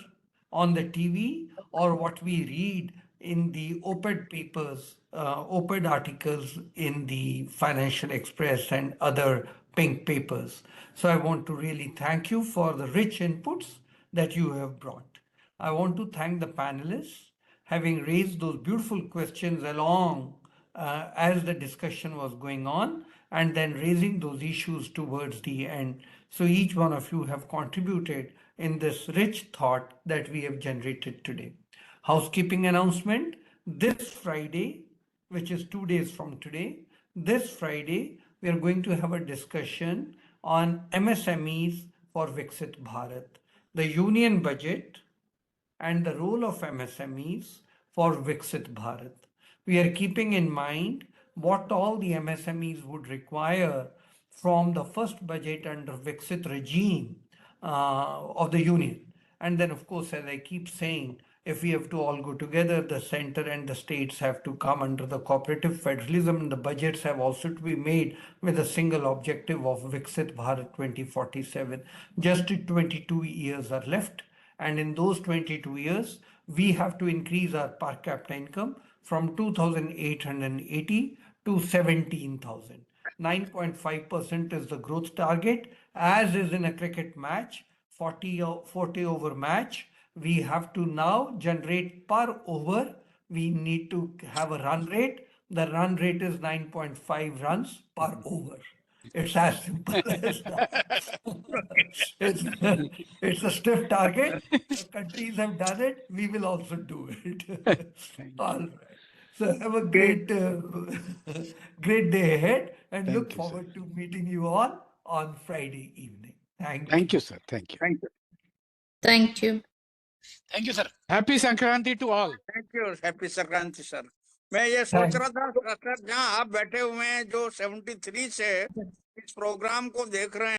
on the TV or what we read in the op-ed papers, op-ed articles in the Financial Express and other pink papers. So I want to really thank you for the rich inputs that you have brought. I want to thank the panelists having raised those beautiful questions along as the discussion was going on and then raising those issues towards the end. So each one of you have contributed in this rich thought that we have generated today. Housekeeping announcement: this Friday, which is 2 days from today, this Friday, we are going to have a discussion on MSMEs for Viksit Bharat, the union budget and the role of MSMEs for Viksit Bharat. We are keeping in mind what all the MSMEs would require from the first budget under Viksit regime of the union. And then, of course, as I keep saying, if we have to all go together, the center and the states have to come under the cooperative federalism, and the budgets have also to be made with a single objective of Viksit Bharat 2047. Just 22 years are left. And in those 22 years, we have to increase our per capita income from 2,880 to 17,000. 9.5% is the growth target, as is in a cricket match, 40 over match. We have to now generate per over. We need to have a run rate. The run rate is 9.5 runs per over. It's as simple as that. It's a stiff target. The countries have done it. We will also do it. All right. So have a great, great day ahead, and look Thank you, sir. forward to meeting you all on Friday evening. Thank you, sir. Thank you. Thank you. Thank you. Thank you, sir. Happy Sankranti to all. Thank you happy Sankranti sir. मैं ये सोच Thank- रहा था sir, जहाँ आप बैठे हुए हैं जो 73 से इस प्रोग्राम को देख रहे हैं